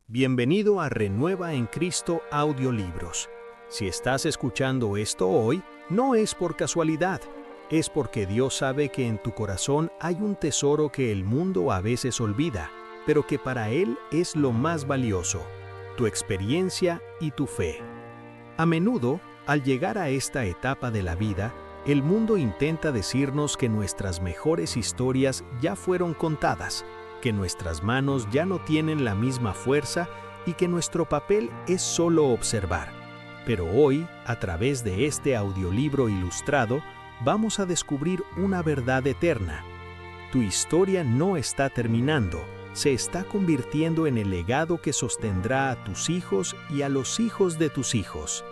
Bienvenido a Renueva en Cristo Audiolibros. Si estás escuchando esto hoy, no es por casualidad, es porque Dios sabe que en tu corazón hay un tesoro que el mundo a veces olvida, pero que para Él es lo más valioso, tu experiencia y tu fe. A menudo, al llegar a esta etapa de la vida, el mundo intenta decirnos que nuestras mejores historias ya fueron contadas, que nuestras manos ya no tienen la misma fuerza y que nuestro papel es solo observar. Pero hoy, a través de este audiolibro ilustrado, vamos a descubrir una verdad eterna. Tu historia no está terminando, se está convirtiendo en el legado que sostendrá a tus hijos y a los hijos de tus hijos.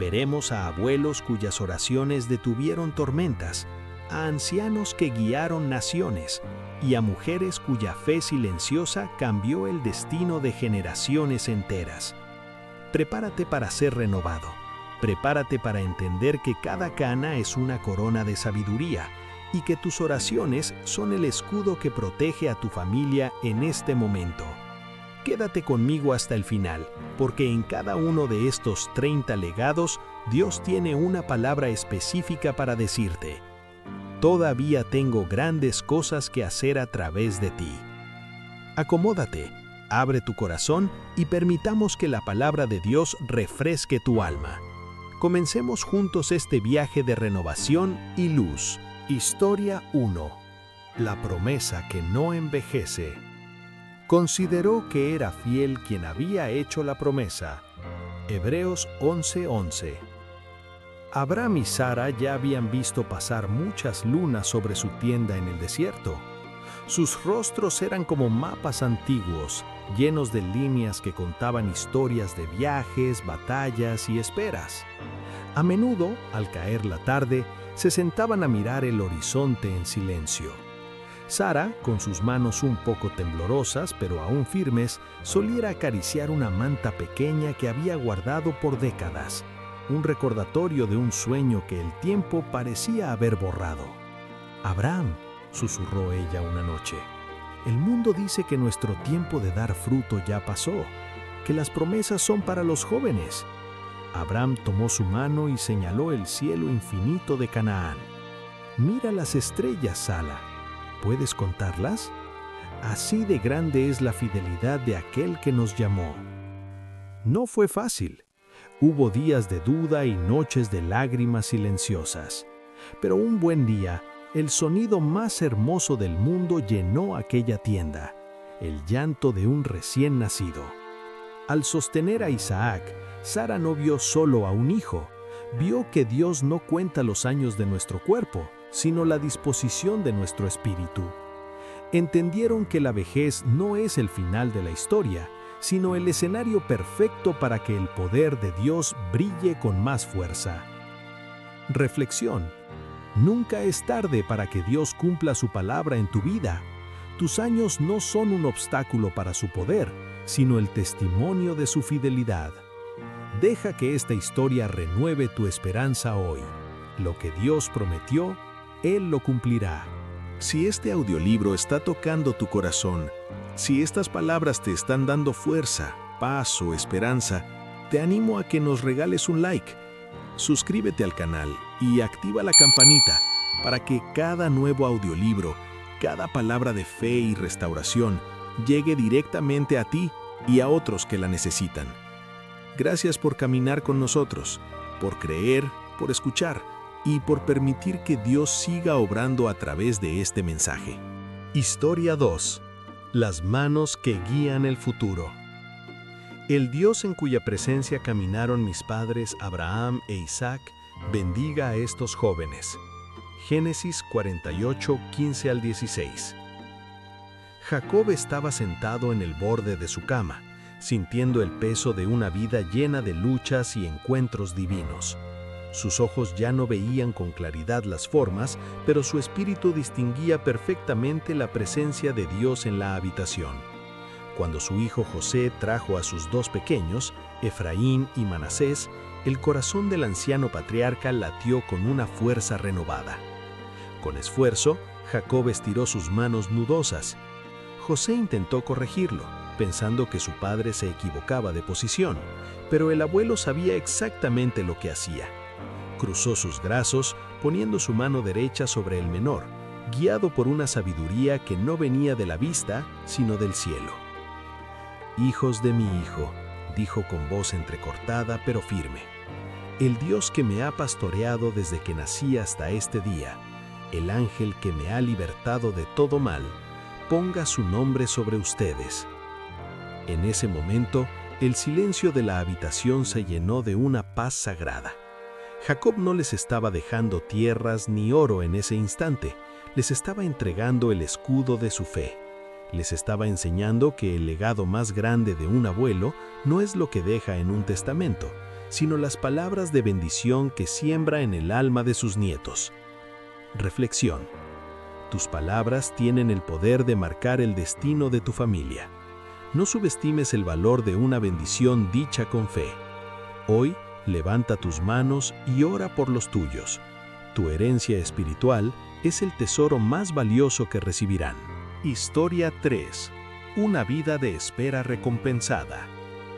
Veremos a abuelos cuyas oraciones detuvieron tormentas, a ancianos que guiaron naciones y a mujeres cuya fe silenciosa cambió el destino de generaciones enteras. Prepárate para ser renovado. Prepárate para entender que cada cana es una corona de sabiduría y que tus oraciones son el escudo que protege a tu familia en este momento. Quédate conmigo hasta el final, porque en cada uno de estos 30 legados, Dios tiene una palabra específica para decirte: todavía tengo grandes cosas que hacer a través de ti. Acomódate, abre tu corazón y permitamos que la palabra de Dios refresque tu alma. Comencemos juntos este viaje de renovación y luz. Historia 1. La promesa que no envejece. Consideró que era fiel quien había hecho la promesa. Hebreos 11:11. Abraham y Sara ya habían visto pasar muchas lunas sobre su tienda en el desierto. Sus rostros eran como mapas antiguos, llenos de líneas que contaban historias de viajes, batallas y esperas. A menudo, al caer la tarde, se sentaban a mirar el horizonte en silencio. Sara, con sus manos un poco temblorosas pero aún firmes, solía acariciar una manta pequeña que había guardado por décadas. Un recordatorio de un sueño que el tiempo parecía haber borrado. «Abraham», susurró ella una noche, «el mundo dice que nuestro tiempo de dar fruto ya pasó, que las promesas son para los jóvenes». Abraham tomó su mano y señaló el cielo infinito de Canaán. «Mira las estrellas, Sara. ¿Puedes contarlas? Así de grande es la fidelidad de aquel que nos llamó». No fue fácil. Hubo días de duda y noches de lágrimas silenciosas. Pero un buen día, el sonido más hermoso del mundo llenó aquella tienda, el llanto de un recién nacido. Al sostener a Isaac, Sara no vio solo a un hijo, vio que Dios no cuenta los años de nuestro cuerpo, sino la disposición de nuestro espíritu. Entendieron que la vejez no es el final de la historia, sino el escenario perfecto para que el poder de Dios brille con más fuerza. Reflexión. Nunca es tarde para que Dios cumpla su palabra en tu vida. Tus años no son un obstáculo para su poder, sino el testimonio de su fidelidad. Deja que esta historia renueve tu esperanza hoy. Lo que Dios prometió, Él lo cumplirá. Si este audiolibro está tocando tu corazón, si estas palabras te están dando fuerza, paz o esperanza, te animo a que nos regales un like. Suscríbete al canal y activa la campanita para que cada nuevo audiolibro, cada palabra de fe y restauración llegue directamente a ti y a otros que la necesitan. Gracias por caminar con nosotros, por creer, por escuchar y por permitir que Dios siga obrando a través de este mensaje. Historia 2. Las manos que guían el futuro. El Dios en cuya presencia caminaron mis padres Abraham e Isaac, bendiga a estos jóvenes. Génesis 48, 15 al 16. Jacob estaba sentado en el borde de su cama, sintiendo el peso de una vida llena de luchas y encuentros divinos. Sus ojos ya no veían con claridad las formas, pero su espíritu distinguía perfectamente la presencia de Dios en la habitación. Cuando su hijo José trajo a sus dos pequeños, Efraín y Manasés, el corazón del anciano patriarca latió con una fuerza renovada. Con esfuerzo, Jacob estiró sus manos nudosas. José intentó corregirlo, pensando que su padre se equivocaba de posición, pero el abuelo sabía exactamente lo que hacía. Cruzó sus brazos, poniendo su mano derecha sobre el menor, guiado por una sabiduría que no venía de la vista, sino del cielo. «Hijos de mi hijo», dijo con voz entrecortada pero firme, «el Dios que me ha pastoreado desde que nací hasta este día, el ángel que me ha libertado de todo mal, ponga su nombre sobre ustedes». En ese momento, el silencio de la habitación se llenó de una paz sagrada. Jacob no les estaba dejando tierras ni oro en ese instante, les estaba entregando el escudo de su fe. Les estaba enseñando que el legado más grande de un abuelo no es lo que deja en un testamento, sino las palabras de bendición que siembra en el alma de sus nietos. Reflexión. Tus palabras tienen el poder de marcar el destino de tu familia. No subestimes el valor de una bendición dicha con fe. Hoy, levanta tus manos y ora por los tuyos. Tu herencia espiritual es el tesoro más valioso que recibirán. Historia 3. Una vida de espera recompensada.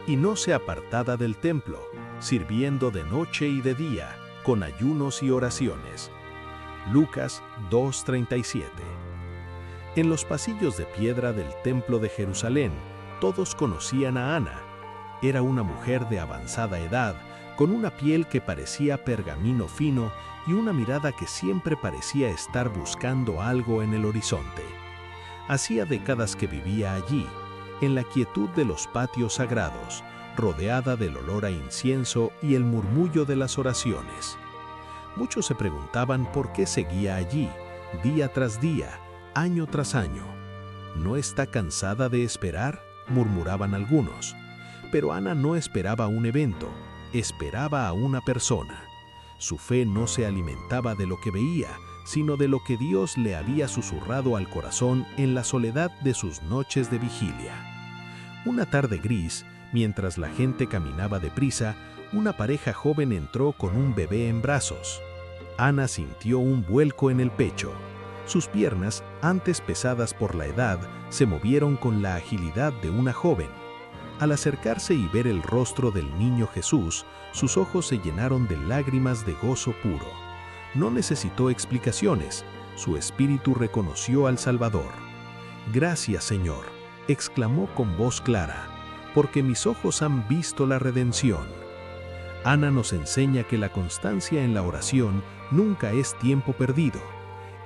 Y no se apartada del templo, sirviendo de noche y de día, con ayunos y oraciones. Lucas 2:37. En los pasillos de piedra del templo de Jerusalén, todos conocían a Ana. Era una mujer de avanzada edad, con una piel que parecía pergamino fino y una mirada que siempre parecía estar buscando algo en el horizonte. Hacía décadas que vivía allí, en la quietud de los patios sagrados, rodeada del olor a incienso y el murmullo de las oraciones. Muchos se preguntaban por qué seguía allí, día tras día, año tras año. ¿No está cansada de esperar?, murmuraban algunos. Pero Ana no esperaba un evento, esperaba a una persona. Su fe no se alimentaba de lo que veía, sino de lo que Dios le había susurrado al corazón en la soledad de sus noches de vigilia. Una tarde gris, mientras la gente caminaba deprisa, una pareja joven entró con un bebé en brazos. Ana sintió un vuelco en el pecho. Sus piernas, antes pesadas por la edad, se movieron con la agilidad de una joven. Al acercarse y ver el rostro del niño Jesús, sus ojos se llenaron de lágrimas de gozo puro. No necesitó explicaciones, su espíritu reconoció al Salvador. «Gracias, Señor», exclamó con voz clara, «porque mis ojos han visto la redención». Ana nos enseña que la constancia en la oración nunca es tiempo perdido.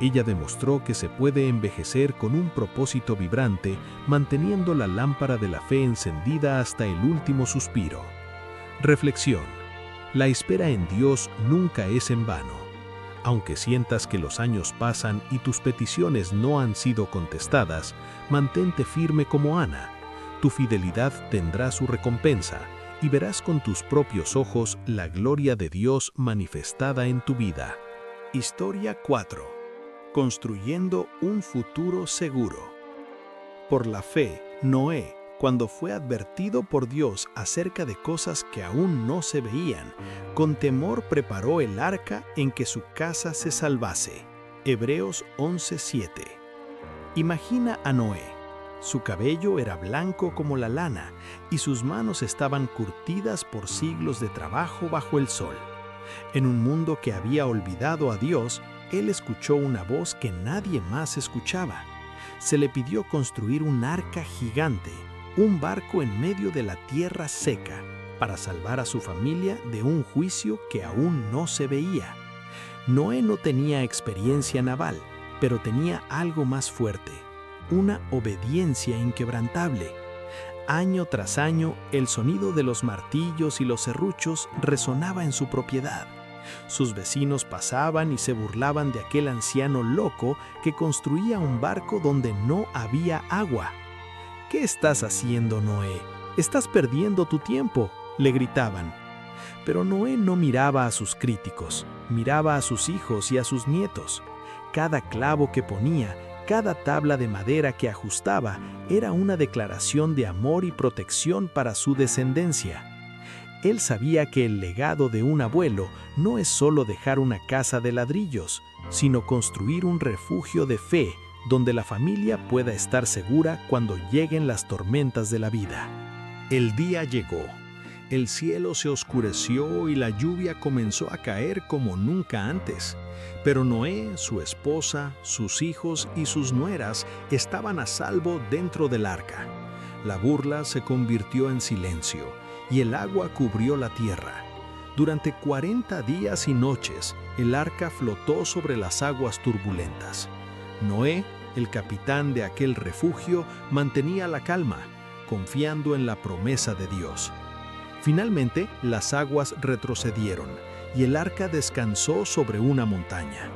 Ella demostró que se puede envejecer con un propósito vibrante, manteniendo la lámpara de la fe encendida hasta el último suspiro. Reflexión. La espera en Dios nunca es en vano. Aunque sientas que los años pasan y tus peticiones no han sido contestadas, mantente firme como Ana. Tu fidelidad tendrá su recompensa y verás con tus propios ojos la gloria de Dios manifestada en tu vida. Historia 4. Construyendo un futuro seguro. Por la fe, Noé, cuando fue advertido por Dios acerca de cosas que aún no se veían, con temor preparó el arca en que su casa se salvase. Hebreos 11:7. Imagina a Noé. Su cabello era blanco como la lana y sus manos estaban curtidas por siglos de trabajo bajo el sol. En un mundo que había olvidado a Dios, él escuchó una voz que nadie más escuchaba. Se le pidió construir un arca gigante, un barco en medio de la tierra seca, para salvar a su familia de un juicio que aún no se veía. Noé no tenía experiencia naval, pero tenía algo más fuerte, una obediencia inquebrantable. Año tras año, el sonido de los martillos y los serruchos resonaba en su propiedad. Sus vecinos pasaban y se burlaban de aquel anciano loco que construía un barco donde no había agua. «¿Qué estás haciendo, Noé? Estás perdiendo tu tiempo», le gritaban. Pero Noé no miraba a sus críticos, miraba a sus hijos y a sus nietos. Cada clavo que ponía, cada tabla de madera que ajustaba, era una declaración de amor y protección para su descendencia. Él sabía que el legado de un abuelo no es solo dejar una casa de ladrillos, sino construir un refugio de fe donde la familia pueda estar segura cuando lleguen las tormentas de la vida. El día llegó. El cielo se oscureció y la lluvia comenzó a caer como nunca antes. Pero Noé, su esposa, sus hijos y sus nueras estaban a salvo dentro del arca. La burla se convirtió en silencio y el agua cubrió la tierra. Durante 40 días y noches, el arca flotó sobre las aguas turbulentas. Noé, el capitán de aquel refugio, mantenía la calma, confiando en la promesa de Dios. Finalmente, las aguas retrocedieron y el arca descansó sobre una montaña.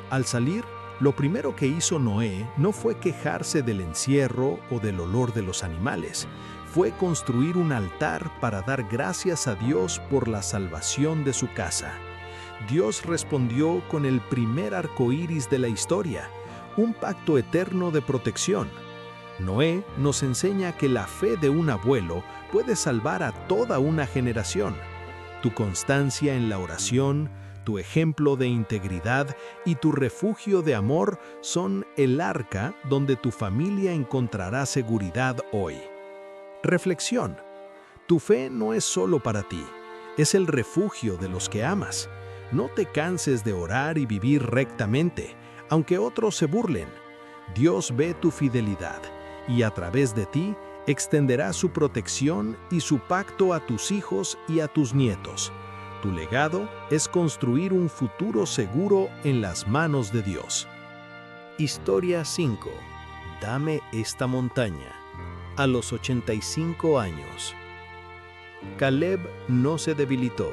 Al salir, lo primero que hizo Noé no fue quejarse del encierro o del olor de los animales, fue construir un altar para dar gracias a Dios por la salvación de su casa. Dios respondió con el primer arco iris de la historia, un pacto eterno de protección. Noé nos enseña que la fe de un abuelo puede salvar a toda una generación. Tu constancia en la oración, tu ejemplo de integridad y tu refugio de amor son el arca donde tu familia encontrará seguridad hoy. Reflexión. Tu fe no es solo para ti, es el refugio de los que amas. No te canses de orar y vivir rectamente, aunque otros se burlen. Dios ve tu fidelidad y a través de ti extenderá su protección y su pacto a tus hijos y a tus nietos. Tu legado es construir un futuro seguro en las manos de Dios. Historia 5. Dame esta montaña. A los 85 años. Caleb no se debilitó,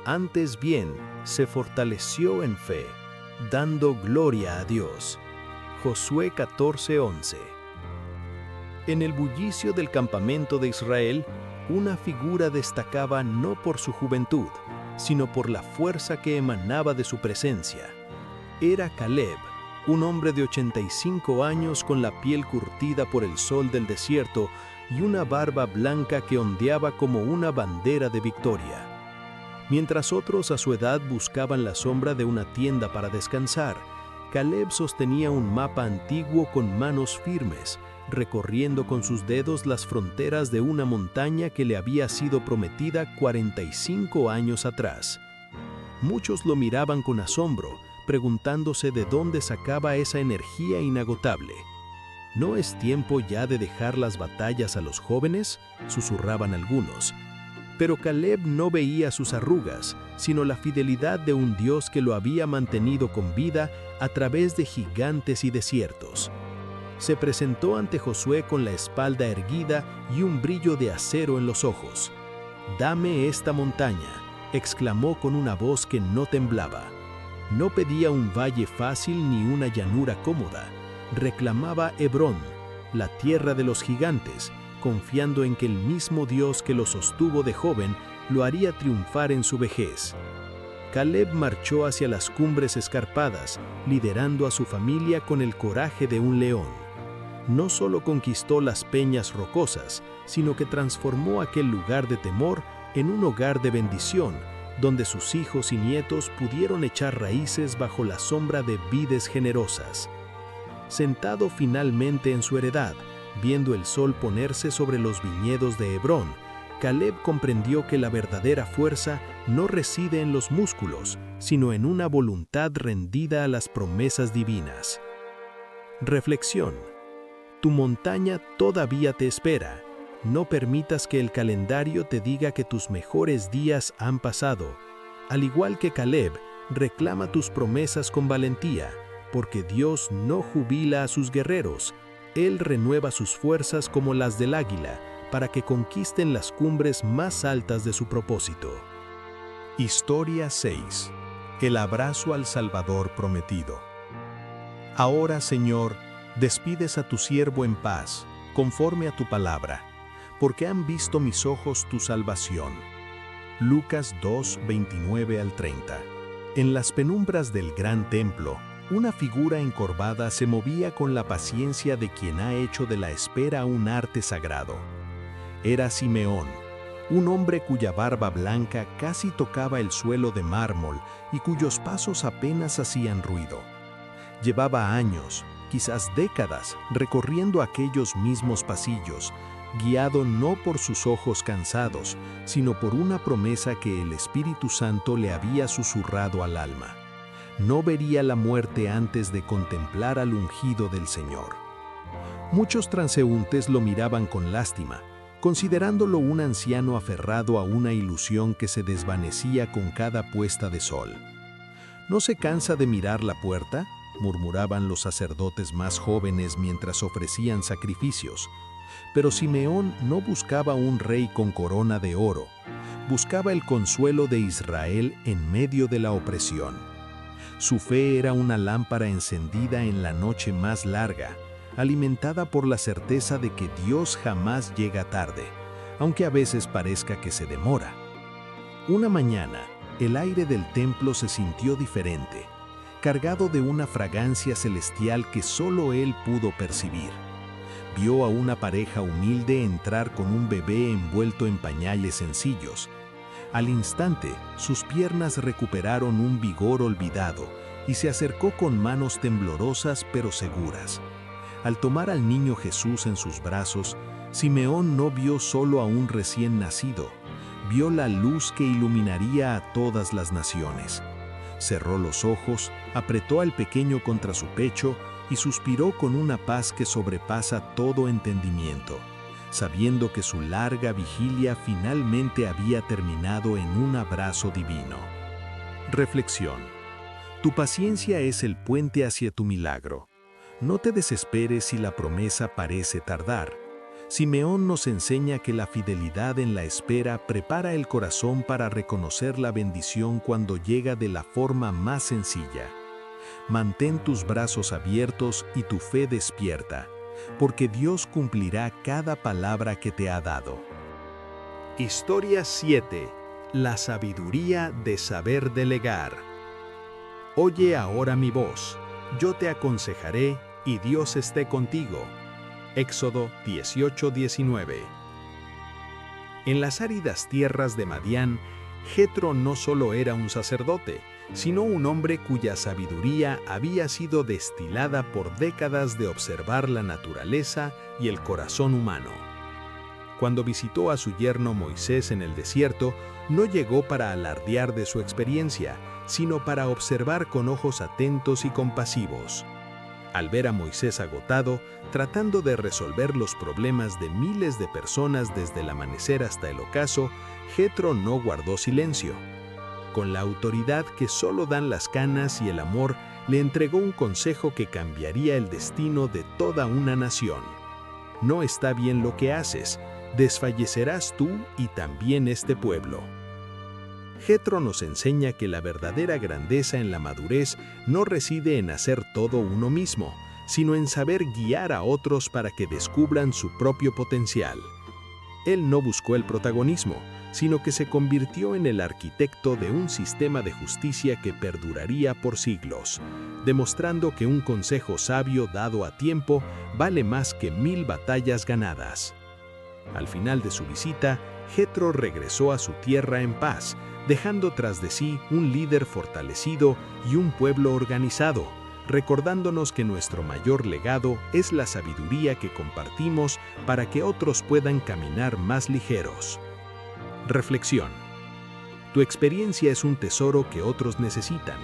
antes bien se fortaleció en fe, dando gloria a Dios. Josué 14:11. En el bullicio del campamento de Israel, una figura destacaba no por su juventud, sino por la fuerza que emanaba de su presencia. Era Caleb, un hombre de 85 años con la piel curtida por el sol del desierto y una barba blanca que ondeaba como una bandera de victoria. Mientras otros a su edad buscaban la sombra de una tienda para descansar, Caleb sostenía un mapa antiguo con manos firmes, recorriendo con sus dedos las fronteras de una montaña que le había sido prometida 45 años atrás. Muchos lo miraban con asombro, preguntándose de dónde sacaba esa energía inagotable. ¿No es tiempo ya de dejar las batallas a los jóvenes?, susurraban algunos. Pero Caleb no veía sus arrugas, sino la fidelidad de un Dios que lo había mantenido con vida a través de gigantes y desiertos. Se presentó ante Josué con la espalda erguida y un brillo de acero en los ojos. «Dame esta montaña», exclamó con una voz que no temblaba. No pedía un valle fácil ni una llanura cómoda. Reclamaba Hebrón, la tierra de los gigantes, confiando en que el mismo Dios que lo sostuvo de joven lo haría triunfar en su vejez. Caleb marchó hacia las cumbres escarpadas, liderando a su familia con el coraje de un león. No solo conquistó las peñas rocosas, sino que transformó aquel lugar de temor en un hogar de bendición, donde sus hijos y nietos pudieron echar raíces bajo la sombra de vides generosas. Sentado finalmente en su heredad, viendo el sol ponerse sobre los viñedos de Hebrón, Caleb comprendió que la verdadera fuerza no reside en los músculos, sino en una voluntad rendida a las promesas divinas. Reflexión. Tu montaña todavía te espera. No permitas que el calendario te diga que tus mejores días han pasado. Al igual que Caleb, reclama tus promesas con valentía, porque Dios no jubila a sus guerreros. Él renueva sus fuerzas como las del águila, para que conquisten las cumbres más altas de su propósito. Historia 6. El abrazo al Salvador prometido. Ahora, Señor, despides a tu siervo en paz, conforme a tu palabra, porque han visto mis ojos tu salvación. Lucas 2, 29 al 30. En las penumbras del gran templo, una figura encorvada se movía con la paciencia de quien ha hecho de la espera un arte sagrado. Era Simeón, un hombre cuya barba blanca casi tocaba el suelo de mármol y cuyos pasos apenas hacían ruido. Llevaba años, quizás décadas, recorriendo aquellos mismos pasillos, guiado no por sus ojos cansados, sino por una promesa que el Espíritu Santo le había susurrado al alma. No vería la muerte antes de contemplar al ungido del Señor. Muchos transeúntes lo miraban con lástima, considerándolo un anciano aferrado a una ilusión que se desvanecía con cada puesta de sol. ¿No se cansa de mirar la puerta?, murmuraban los sacerdotes más jóvenes mientras ofrecían sacrificios. Pero Simeón no buscaba un rey con corona de oro, buscaba el consuelo de Israel en medio de la opresión. Su fe era una lámpara encendida en la noche más larga, alimentada por la certeza de que Dios jamás llega tarde, aunque a veces parezca que se demora. Una mañana, el aire del templo se sintió diferente, cargado de una fragancia celestial que solo él pudo percibir. Vio a una pareja humilde entrar con un bebé envuelto en pañales sencillos. Al instante, sus piernas recuperaron un vigor olvidado y se acercó con manos temblorosas pero seguras. Al tomar al niño Jesús en sus brazos, Simeón no vio solo a un recién nacido, vio la luz que iluminaría a todas las naciones. Cerró los ojos, apretó al pequeño contra su pecho y suspiró con una paz que sobrepasa todo entendimiento, sabiendo que su larga vigilia finalmente había terminado en un abrazo divino. Reflexión. Tu paciencia es el puente hacia tu milagro. No te desesperes si la promesa parece tardar. Simeón nos enseña que la fidelidad en la espera prepara el corazón para reconocer la bendición cuando llega de la forma más sencilla. Mantén tus brazos abiertos y tu fe despierta, porque Dios cumplirá cada palabra que te ha dado. Historia 7. La sabiduría de saber delegar. Oye ahora mi voz, yo te aconsejaré y Dios esté contigo. Éxodo 18:19. En las áridas tierras de Madián, Jetro no solo era un sacerdote, sino un hombre cuya sabiduría había sido destilada por décadas de observar la naturaleza y el corazón humano. Cuando visitó a su yerno Moisés en el desierto, no llegó para alardear de su experiencia, sino para observar con ojos atentos y compasivos. Al ver a Moisés agotado, tratando de resolver los problemas de miles de personas desde el amanecer hasta el ocaso, Jetro no guardó silencio. Con la autoridad que solo dan las canas y el amor, le entregó un consejo que cambiaría el destino de toda una nación. No está bien lo que haces, desfallecerás tú y también este pueblo. Jetro nos enseña que la verdadera grandeza en la madurez no reside en hacer todo uno mismo, sino en saber guiar a otros para que descubran su propio potencial. Él no buscó el protagonismo, sino que se convirtió en el arquitecto de un sistema de justicia que perduraría por siglos, demostrando que un consejo sabio dado a tiempo vale más que 1000 batallas ganadas. Al final de su visita, Jetro regresó a su tierra en paz, dejando tras de sí un líder fortalecido y un pueblo organizado, recordándonos que nuestro mayor legado es la sabiduría que compartimos para que otros puedan caminar más ligeros. Reflexión. Tu experiencia es un tesoro que otros necesitan.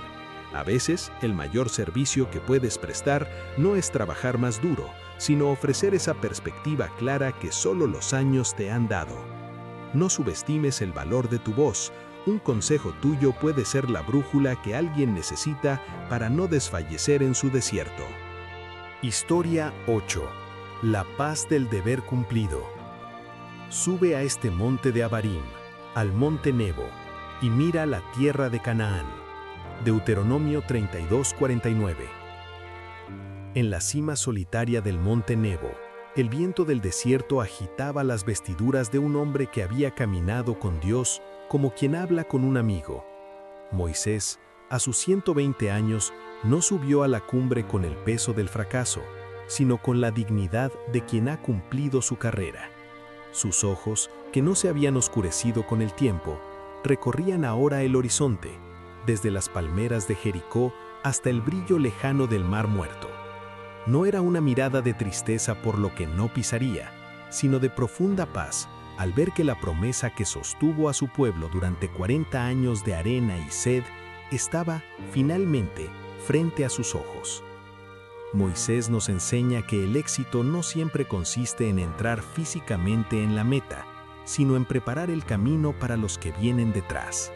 A veces, el mayor servicio que puedes prestar no es trabajar más duro, sino ofrecer esa perspectiva clara que solo los años te han dado. No subestimes el valor de tu voz. Un consejo tuyo puede ser la brújula que alguien necesita para no desfallecer en su desierto. Historia 8. La paz del deber cumplido. Sube a este monte de Abarim, al monte Nebo, y mira la tierra de Canaán. Deuteronomio 32:49. En la cima solitaria del monte Nebo, el viento del desierto agitaba las vestiduras de un hombre que había caminado con Dios como quien habla con un amigo. Moisés, a sus 120 años, no subió a la cumbre con el peso del fracaso, sino con la dignidad de quien ha cumplido su carrera. Sus ojos, que no se habían oscurecido con el tiempo, recorrían ahora el horizonte, desde las palmeras de Jericó hasta el brillo lejano del Mar Muerto. No era una mirada de tristeza por lo que no pisaría, sino de profunda paz al ver que la promesa que sostuvo a su pueblo durante 40 años de arena y sed estaba, finalmente, frente a sus ojos. Moisés nos enseña que el éxito no siempre consiste en entrar físicamente en la meta, sino en preparar el camino para los que vienen detrás.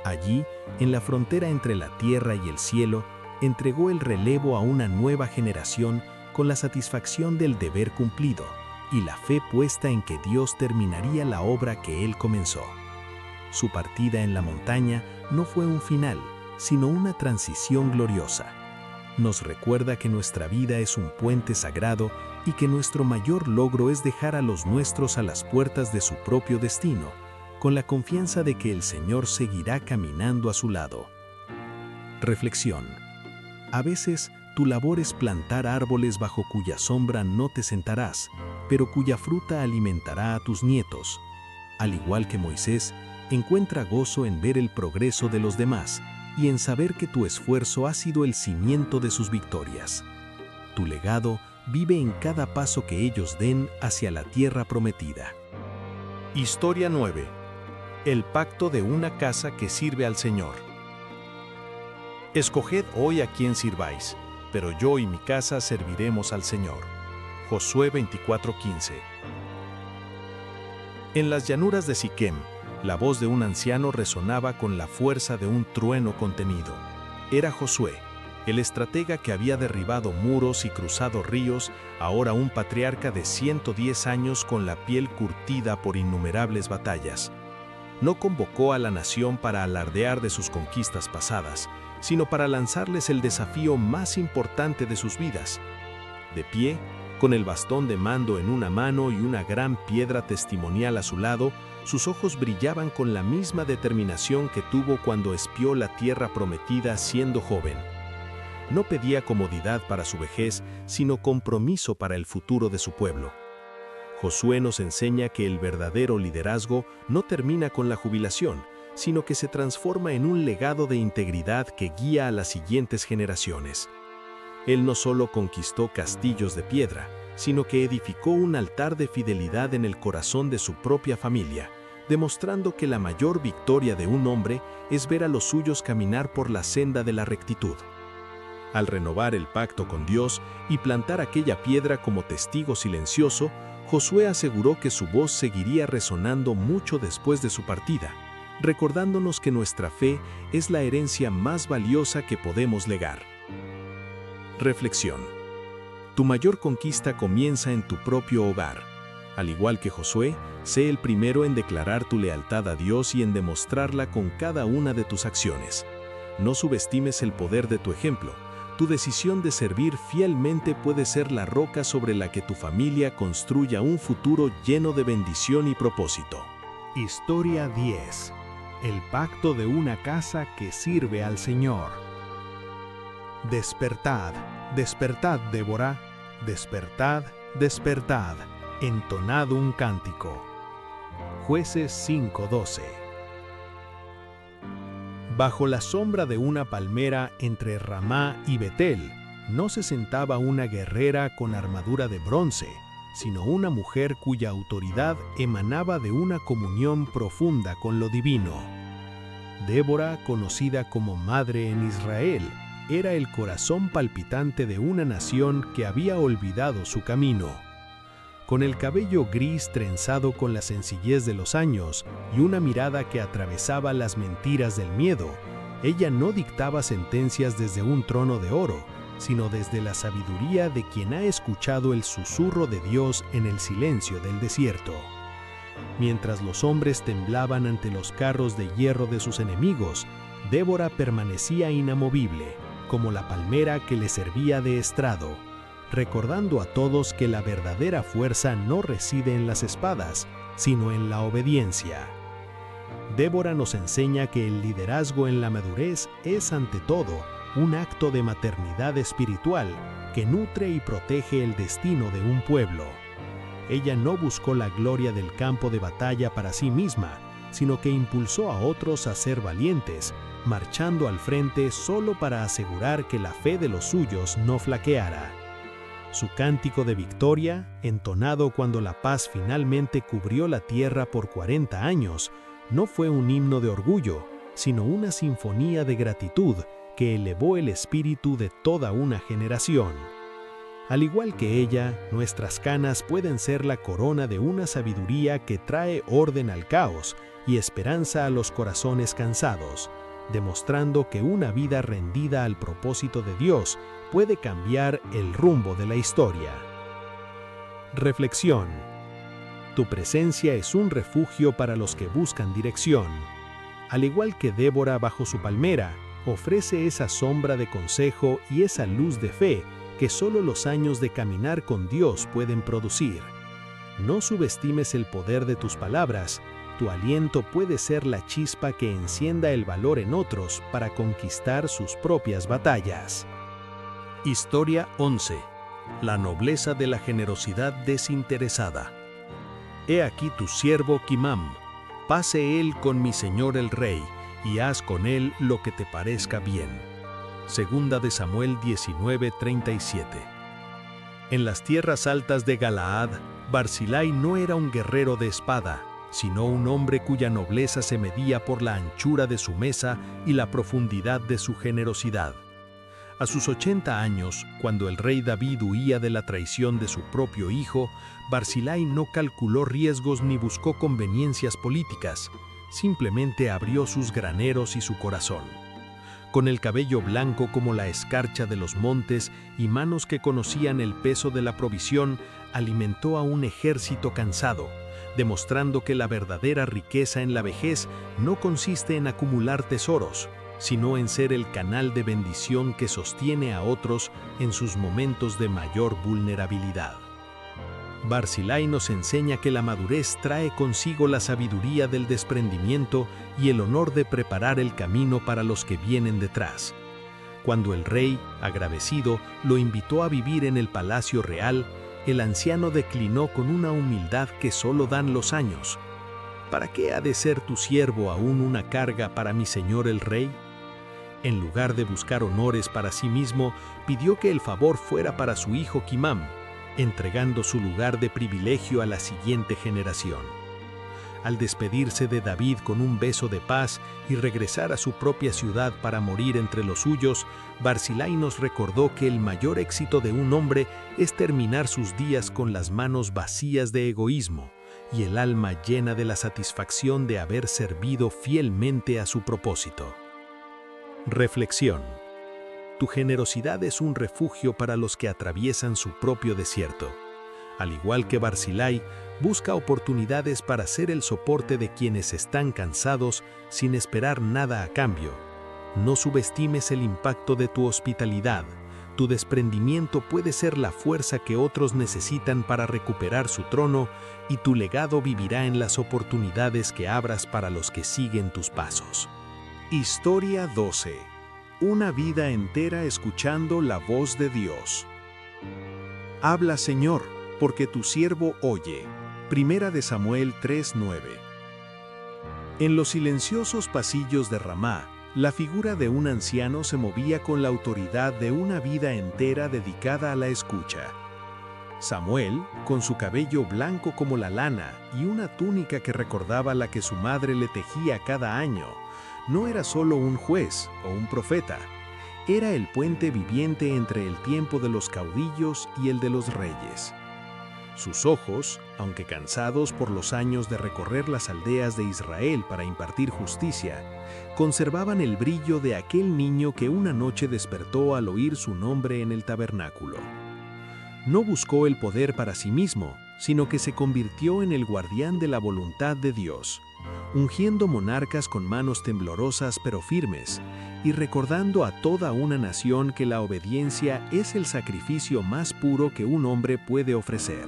Allí, en la frontera entre la tierra y el cielo, entregó el relevo a una nueva generación con la satisfacción del deber cumplido y la fe puesta en que Dios terminaría la obra que Él comenzó. Su partida en la montaña no fue un final, sino una transición gloriosa. Nos recuerda que nuestra vida es un puente sagrado y que nuestro mayor logro es dejar a los nuestros a las puertas de su propio destino, con la confianza de que el Señor seguirá caminando a su lado. Reflexión. A veces, tu labor es plantar árboles bajo cuya sombra no te sentarás, pero cuya fruta alimentará a tus nietos. Al igual que Moisés, encuentra gozo en ver el progreso de los demás y en saber que tu esfuerzo ha sido el cimiento de sus victorias. Tu legado vive en cada paso que ellos den hacia la tierra prometida. Historia 9. El pacto de una casa que sirve al Señor. Escoged hoy a quién sirváis, pero yo y mi casa serviremos al Señor. Josué 24:15. En las llanuras de Siquem, la voz de un anciano resonaba con la fuerza de un trueno contenido. Era Josué, el estratega que había derribado muros y cruzado ríos, ahora un patriarca de 110 años con la piel curtida por innumerables batallas. No convocó a la nación para alardear de sus conquistas pasadas, sino para lanzarles el desafío más importante de sus vidas. De pie, con el bastón de mando en una mano y una gran piedra testimonial a su lado, sus ojos brillaban con la misma determinación que tuvo cuando espió la tierra prometida siendo joven. No pedía comodidad para su vejez, sino compromiso para el futuro de su pueblo. Josué nos enseña que el verdadero liderazgo no termina con la jubilación, sino que se transforma en un legado de integridad que guía a las siguientes generaciones. Él no solo conquistó castillos de piedra, sino que edificó un altar de fidelidad en el corazón de su propia familia, demostrando que la mayor victoria de un hombre es ver a los suyos caminar por la senda de la rectitud. Al renovar el pacto con Dios y plantar aquella piedra como testigo silencioso, Josué aseguró que su voz seguiría resonando mucho después de su partida, recordándonos que nuestra fe es la herencia más valiosa que podemos legar. Reflexión. Tu mayor conquista comienza en tu propio hogar. Al igual que Josué, sé el primero en declarar tu lealtad a Dios y en demostrarla con cada una de tus acciones. No subestimes el poder de tu ejemplo. Tu decisión de servir fielmente puede ser la roca sobre la que tu familia construya un futuro lleno de bendición y propósito. Historia 10. El pacto de una casa que sirve al Señor. Despertad, despertad, Débora, despertad, despertad, entonad un cántico. Jueces 5:12. Bajo la sombra de una palmera entre Ramá y Betel, no se sentaba una guerrera con armadura de bronce, sino una mujer cuya autoridad emanaba de una comunión profunda con lo divino. Débora, conocida como Madre en Israel, era el corazón palpitante de una nación que había olvidado su camino. Con el cabello gris trenzado con la sencillez de los años y una mirada que atravesaba las mentiras del miedo, ella no dictaba sentencias desde un trono de oro, sino desde la sabiduría de quien ha escuchado el susurro de Dios en el silencio del desierto. Mientras los hombres temblaban ante los carros de hierro de sus enemigos, Débora permanecía inamovible, como la palmera que le servía de estrado, recordando a todos que la verdadera fuerza no reside en las espadas, sino en la obediencia. Débora nos enseña que el liderazgo en la madurez es ante todo un acto de maternidad espiritual que nutre y protege el destino de un pueblo. Ella no buscó la gloria del campo de batalla para sí misma, sino que impulsó a otros a ser valientes, marchando al frente solo para asegurar que la fe de los suyos no flaqueara. Su cántico de victoria, entonado cuando la paz finalmente cubrió la tierra por 40 años, no fue un himno de orgullo, sino una sinfonía de gratitud que elevó el espíritu de toda una generación. Al igual que ella, nuestras canas pueden ser la corona de una sabiduría que trae orden al caos y esperanza a los corazones cansados, demostrando que una vida rendida al propósito de Dios puede cambiar el rumbo de la historia. Reflexión. Tu presencia es un refugio para los que buscan dirección. Al igual que Débora bajo su palmera, ofrece esa sombra de consejo y esa luz de fe que solo los años de caminar con Dios pueden producir. No subestimes el poder de tus palabras. Tu aliento puede ser la chispa que encienda el valor en otros para conquistar sus propias batallas. Historia 11. La nobleza de la generosidad desinteresada. He aquí tu siervo Kimham. Pase él con mi señor el rey, y haz con él lo que te parezca bien. Segunda de Samuel 19:37. En las tierras altas de Galaad, Barzillai no era un guerrero de espada, sino un hombre cuya nobleza se medía por la anchura de su mesa y la profundidad de su generosidad. A sus 80 años, cuando el rey David huía de la traición de su propio hijo, Barzillai no calculó riesgos ni buscó conveniencias políticas, simplemente abrió sus graneros y su corazón. Con el cabello blanco como la escarcha de los montes y manos que conocían el peso de la provisión, alimentó a un ejército cansado, demostrando que la verdadera riqueza en la vejez no consiste en acumular tesoros, sino en ser el canal de bendición que sostiene a otros en sus momentos de mayor vulnerabilidad. Barzillai nos enseña que la madurez trae consigo la sabiduría del desprendimiento y el honor de preparar el camino para los que vienen detrás. Cuando el rey, agradecido, lo invitó a vivir en el palacio real, el anciano declinó con una humildad que solo dan los años. ¿Para qué ha de ser tu siervo aún una carga para mi señor el rey? En lugar de buscar honores para sí mismo, pidió que el favor fuera para su hijo Kimham, entregando su lugar de privilegio a la siguiente generación. Al despedirse de David con un beso de paz y regresar a su propia ciudad para morir entre los suyos, Barzillai nos recordó que el mayor éxito de un hombre es terminar sus días con las manos vacías de egoísmo y el alma llena de la satisfacción de haber servido fielmente a su propósito. Reflexión. Tu generosidad es un refugio para los que atraviesan su propio desierto. Al igual que Barzillai, busca oportunidades para ser el soporte de quienes están cansados sin esperar nada a cambio. No subestimes el impacto de tu hospitalidad. Tu desprendimiento puede ser la fuerza que otros necesitan para recuperar su trono y tu legado vivirá en las oportunidades que abras para los que siguen tus pasos. Historia 12. Una vida entera escuchando la voz de Dios. Habla, Señor, porque tu siervo oye. Primera de Samuel 3:9. En los silenciosos pasillos de Ramá, la figura de un anciano se movía con la autoridad de una vida entera dedicada a la escucha. Samuel, con su cabello blanco como la lana y una túnica que recordaba la que su madre le tejía cada año, no era solo un juez o un profeta, era el puente viviente entre el tiempo de los caudillos y el de los reyes. Sus ojos, aunque cansados por los años de recorrer las aldeas de Israel para impartir justicia, conservaban el brillo de aquel niño que una noche despertó al oír su nombre en el tabernáculo. No buscó el poder para sí mismo, sino que se convirtió en el guardián de la voluntad de Dios, ungiendo monarcas con manos temblorosas pero firmes, y recordando a toda una nación que la obediencia es el sacrificio más puro que un hombre puede ofrecer.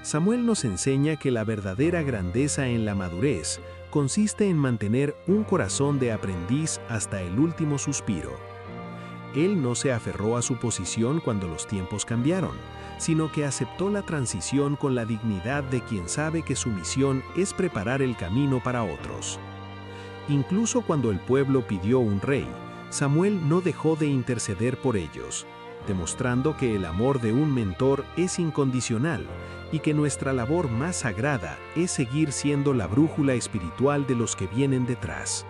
Samuel nos enseña que la verdadera grandeza en la madurez consiste en mantener un corazón de aprendiz hasta el último suspiro. Él no se aferró a su posición cuando los tiempos cambiaron, sino que aceptó la transición con la dignidad de quien sabe que su misión es preparar el camino para otros. Incluso cuando el pueblo pidió un rey, Samuel no dejó de interceder por ellos. demostrando que el amor de un mentor es incondicional y que nuestra labor más sagrada es seguir siendo la brújula espiritual de los que vienen detrás.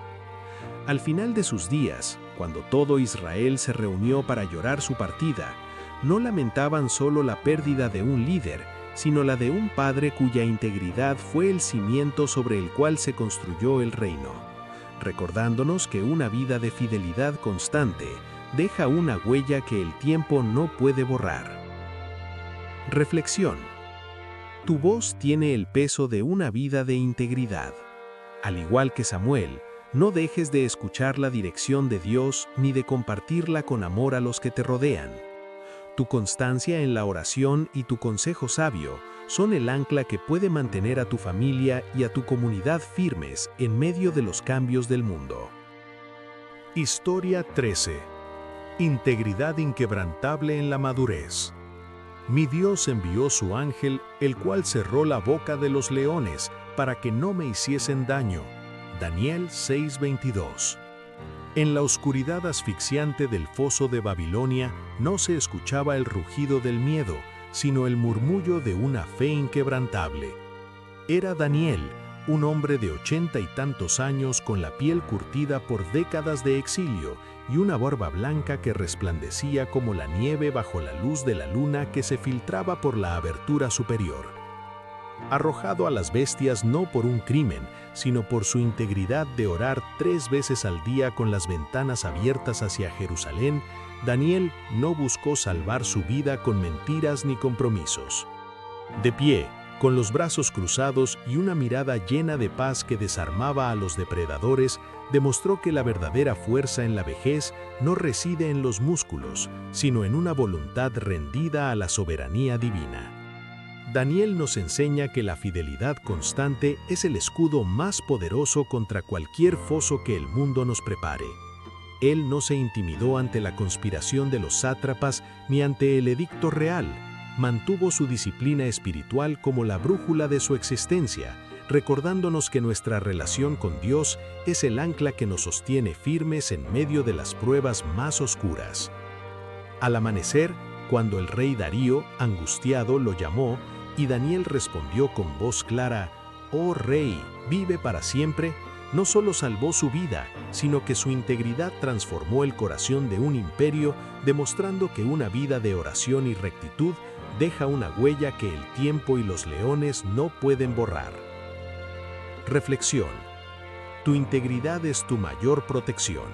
Al final de sus días, cuando todo Israel se reunió para llorar su partida, no lamentaban solo la pérdida de un líder, sino la de un padre cuya integridad fue el cimiento sobre el cual se construyó el reino, recordándonos que una vida de fidelidad constante deja una huella que el tiempo no puede borrar. Reflexión. Tu voz tiene el peso de una vida de integridad. Al igual que Samuel, no dejes de escuchar la dirección de Dios ni de compartirla con amor a los que te rodean. Tu constancia en la oración y tu consejo sabio son el ancla que puede mantener a tu familia y a tu comunidad firmes en medio de los cambios del mundo. Historia 13. Integridad inquebrantable en la madurez. Mi Dios envió su ángel, el cual cerró la boca de los leones para que no me hiciesen daño. Daniel 6:22. En la oscuridad asfixiante del foso de Babilonia no se escuchaba el rugido del miedo, sino el murmullo de una fe inquebrantable. Era Daniel, un hombre de 80 y tantos años con la piel curtida por décadas de exilio y una barba blanca que resplandecía como la nieve bajo la luz de la luna que se filtraba por la abertura superior. Arrojado a las bestias no por un crimen, sino por su integridad de orar 3 veces al día con las ventanas abiertas hacia Jerusalén, Daniel no buscó salvar su vida con mentiras ni compromisos. De pie, con los brazos cruzados y una mirada llena de paz que desarmaba a los depredadores, demostró que la verdadera fuerza en la vejez no reside en los músculos, sino en una voluntad rendida a la soberanía divina. Daniel nos enseña que la fidelidad constante es el escudo más poderoso contra cualquier foso que el mundo nos prepare. Él no se intimidó ante la conspiración de los sátrapas ni ante el edicto real. Mantuvo su disciplina espiritual como la brújula de su existencia, recordándonos que nuestra relación con Dios es el ancla que nos sostiene firmes en medio de las pruebas más oscuras. Al amanecer, cuando el rey Darío, angustiado, lo llamó, y Daniel respondió con voz clara: «Oh rey, vive para siempre», no solo salvó su vida, sino que su integridad transformó el corazón de un imperio, demostrando que una vida de oración y rectitud deja una huella que el tiempo y los leones no pueden borrar. Reflexión. Tu integridad es tu mayor protección.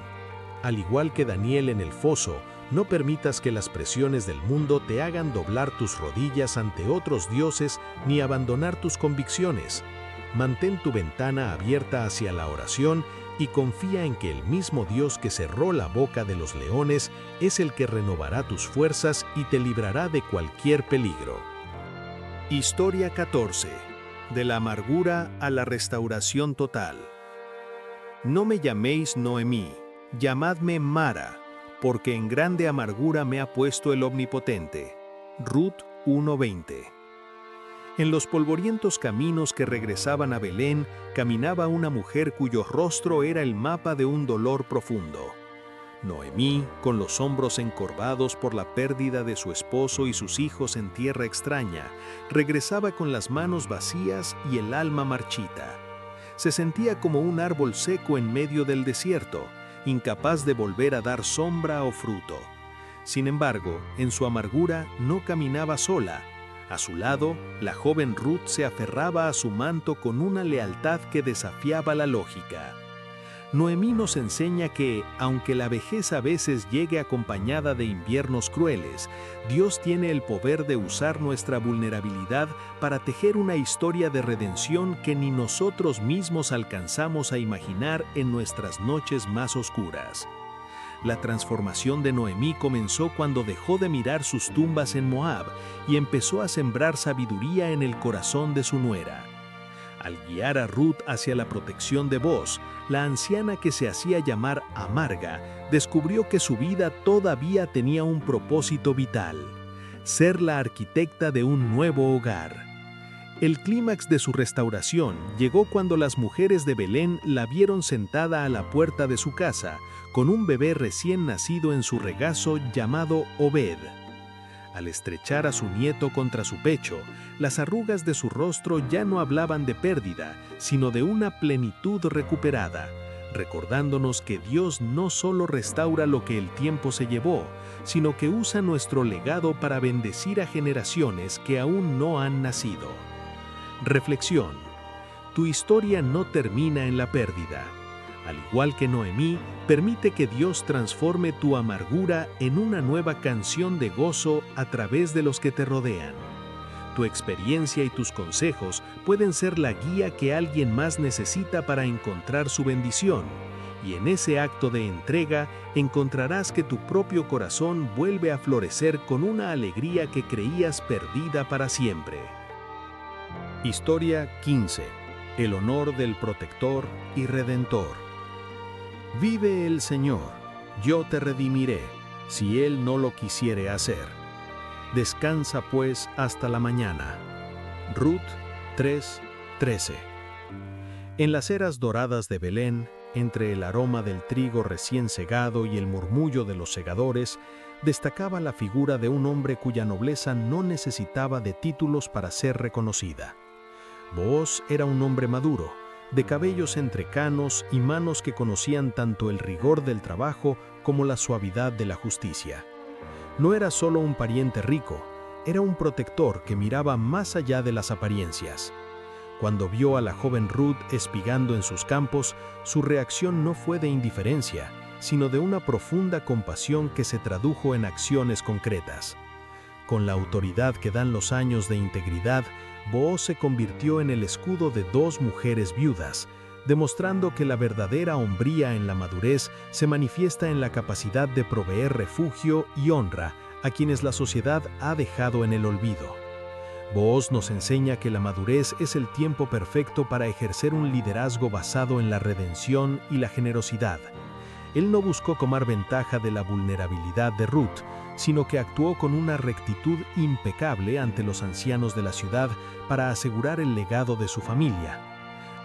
Al igual que Daniel en el foso, no permitas que las presiones del mundo te hagan doblar tus rodillas ante otros dioses ni abandonar tus convicciones. Mantén tu ventana abierta hacia la oración y confía en que el mismo Dios que cerró la boca de los leones es el que renovará tus fuerzas y te librará de cualquier peligro. Historia 14. De la amargura a la restauración total. No me llaméis Noemí, llamadme Mara, porque en grande amargura me ha puesto el Omnipotente. Ruth 1:20. En los polvorientos caminos que regresaban a Belén, caminaba una mujer cuyo rostro era el mapa de un dolor profundo. Noemí, con los hombros encorvados por la pérdida de su esposo y sus hijos en tierra extraña, regresaba con las manos vacías y el alma marchita. Se sentía como un árbol seco en medio del desierto, incapaz de volver a dar sombra o fruto. Sin embargo, en su amargura no caminaba sola. A su lado, la joven Ruth se aferraba a su manto con una lealtad que desafiaba la lógica. Noemí nos enseña que, aunque la vejez a veces llegue acompañada de inviernos crueles, Dios tiene el poder de usar nuestra vulnerabilidad para tejer una historia de redención que ni nosotros mismos alcanzamos a imaginar en nuestras noches más oscuras. La transformación de Noemí comenzó cuando dejó de mirar sus tumbas en Moab y empezó a sembrar sabiduría en el corazón de su nuera. Al guiar a Ruth hacia la protección de Booz, la anciana que se hacía llamar Amarga descubrió que su vida todavía tenía un propósito vital: ser la arquitecta de un nuevo hogar. El clímax de su restauración llegó cuando las mujeres de Belén la vieron sentada a la puerta de su casa, con un bebé recién nacido en su regazo llamado Obed. Al estrechar a su nieto contra su pecho, las arrugas de su rostro ya no hablaban de pérdida, sino de una plenitud recuperada, recordándonos que Dios no solo restaura lo que el tiempo se llevó, sino que usa nuestro legado para bendecir a generaciones que aún no han nacido. Reflexión. Tu historia no termina en la pérdida. Al igual que Noemí, permite que Dios transforme tu amargura en una nueva canción de gozo a través de los que te rodean. Tu experiencia y tus consejos pueden ser la guía que alguien más necesita para encontrar su bendición, y en ese acto de entrega encontrarás que tu propio corazón vuelve a florecer con una alegría que creías perdida para siempre. Historia 15. El honor del protector y redentor. Vive el Señor, yo te redimiré, si Él no lo quisiere hacer. Descansa pues hasta la mañana. Ruth 3:13. En las eras doradas de Belén, entre el aroma del trigo recién segado y el murmullo de los segadores, destacaba la figura de un hombre cuya nobleza no necesitaba de títulos para ser reconocida. Booz era un hombre maduro, de cabellos entrecanos y manos que conocían tanto el rigor del trabajo como la suavidad de la justicia. No era solo un pariente rico, era un protector que miraba más allá de las apariencias. Cuando vio a la joven Ruth espigando en sus campos, su reacción no fue de indiferencia, sino de una profunda compasión que se tradujo en acciones concretas. Con la autoridad que dan los años de integridad, Booz se convirtió en el escudo de dos mujeres viudas, demostrando que la verdadera hombría en la madurez se manifiesta en la capacidad de proveer refugio y honra a quienes la sociedad ha dejado en el olvido. Booz nos enseña que la madurez es el tiempo perfecto para ejercer un liderazgo basado en la redención y la generosidad. Él no buscó tomar ventaja de la vulnerabilidad de Ruth, sino que actuó con una rectitud impecable ante los ancianos de la ciudad para asegurar el legado de su familia.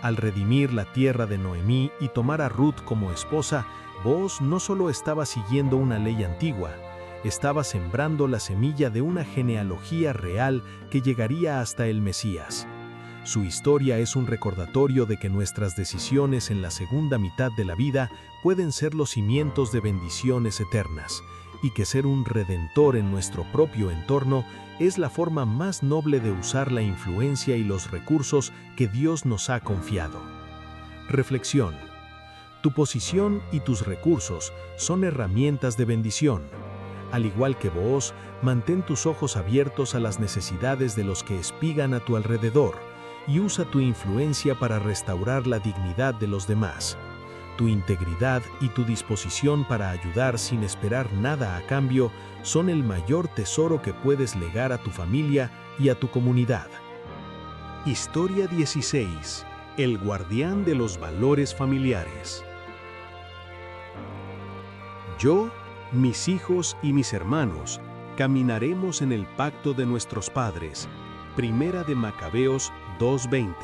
Al redimir la tierra de Noemí y tomar a Ruth como esposa, Booz no solo estaba siguiendo una ley antigua, estaba sembrando la semilla de una genealogía real que llegaría hasta el Mesías. Su historia es un recordatorio de que nuestras decisiones en la segunda mitad de la vida pueden ser los cimientos de bendiciones eternas, y que ser un redentor en nuestro propio entorno es la forma más noble de usar la influencia y los recursos que Dios nos ha confiado. Reflexión. Tu posición y tus recursos son herramientas de bendición. Al igual que Booz, mantén tus ojos abiertos a las necesidades de los que espigan a tu alrededor y usa tu influencia para restaurar la dignidad de los demás. Tu integridad y tu disposición para ayudar sin esperar nada a cambio son el mayor tesoro que puedes legar a tu familia y a tu comunidad. Historia 16. El guardián de los valores familiares. Yo, mis hijos y mis hermanos, caminaremos en el pacto de nuestros padres. Primera de Macabeos 2:20.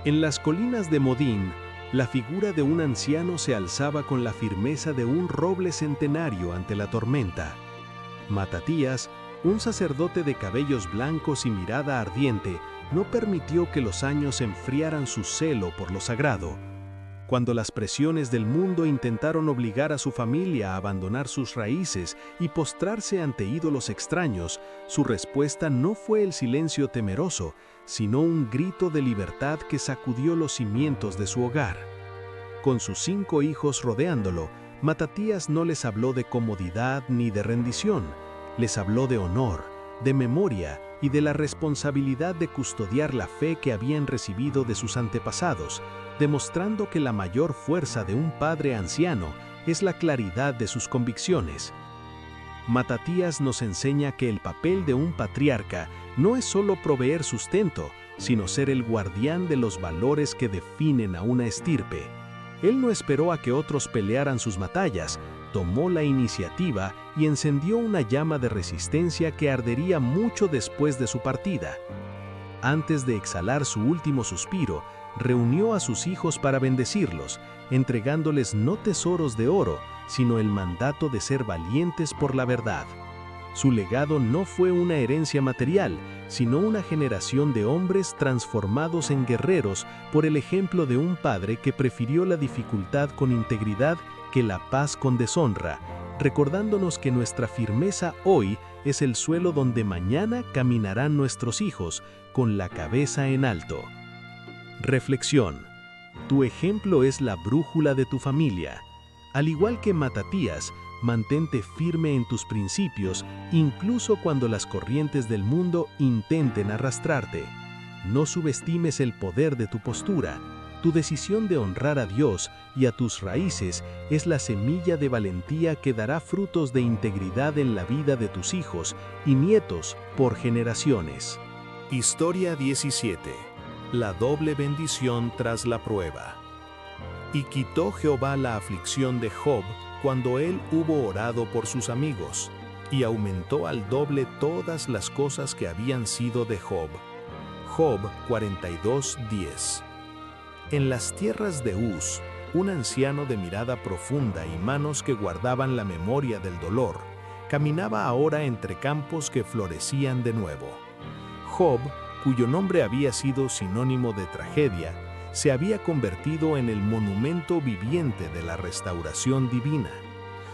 En las colinas de Modín, la figura de un anciano se alzaba con la firmeza de un roble centenario ante la tormenta. Matatías, un sacerdote de cabellos blancos y mirada ardiente, no permitió que los años enfriaran su celo por lo sagrado. Cuando las presiones del mundo intentaron obligar a su familia a abandonar sus raíces y postrarse ante ídolos extraños, su respuesta no fue el silencio temeroso, sino un grito de libertad que sacudió los cimientos de su hogar. Con sus 5 hijos rodeándolo, Matatías no les habló de comodidad ni de rendición, les habló de honor, de memoria y de la responsabilidad de custodiar la fe que habían recibido de sus antepasados, demostrando que la mayor fuerza de un padre anciano es la claridad de sus convicciones. Matatías nos enseña que el papel de un patriarca no es solo proveer sustento, sino ser el guardián de los valores que definen a una estirpe. Él no esperó a que otros pelearan sus batallas, tomó la iniciativa y encendió una llama de resistencia que ardería mucho después de su partida. antes de exhalar su último suspiro, reunió a sus hijos para bendecirlos, entregándoles no tesoros de oro, sino el mandato de ser valientes por la verdad. Su legado no fue una herencia material, sino una generación de hombres transformados en guerreros por el ejemplo de un padre que prefirió la dificultad con integridad que la paz con deshonra, recordándonos que nuestra firmeza hoy es el suelo donde mañana caminarán nuestros hijos, con la cabeza en alto. Reflexión. Tu ejemplo es la brújula de tu familia. Al igual que Matatías, mantente firme en tus principios, incluso cuando las corrientes del mundo intenten arrastrarte. No subestimes el poder de tu postura. Tu decisión de honrar a Dios y a tus raíces es la semilla de valentía que dará frutos de integridad en la vida de tus hijos y nietos por generaciones. Historia 17. La doble bendición tras la prueba. Y quitó Jehová la aflicción de Job cuando él hubo orado por sus amigos, y aumentó al doble todas las cosas que habían sido de Job. Job 42:10. En las tierras de Uz, un anciano de mirada profunda y manos que guardaban la memoria del dolor, caminaba ahora entre campos que florecían de nuevo. Job, cuyo nombre había sido sinónimo de tragedia, se había convertido en el monumento viviente de la restauración divina.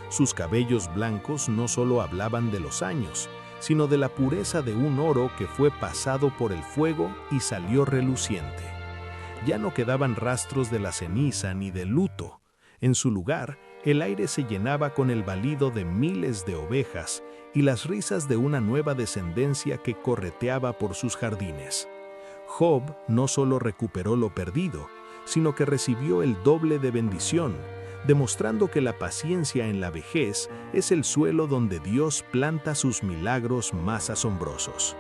Sus cabellos blancos no solo hablaban de los años, sino de la pureza de un oro que fue pasado por el fuego y salió reluciente. Ya no quedaban rastros de la ceniza ni del luto. En su lugar, el aire se llenaba con el balido de miles de ovejas y las risas de una nueva descendencia que correteaba por sus jardines. Job no solo recuperó lo perdido, sino que recibió el doble de bendición, demostrando que la paciencia en la vejez es el suelo donde Dios planta sus milagros más asombrosos.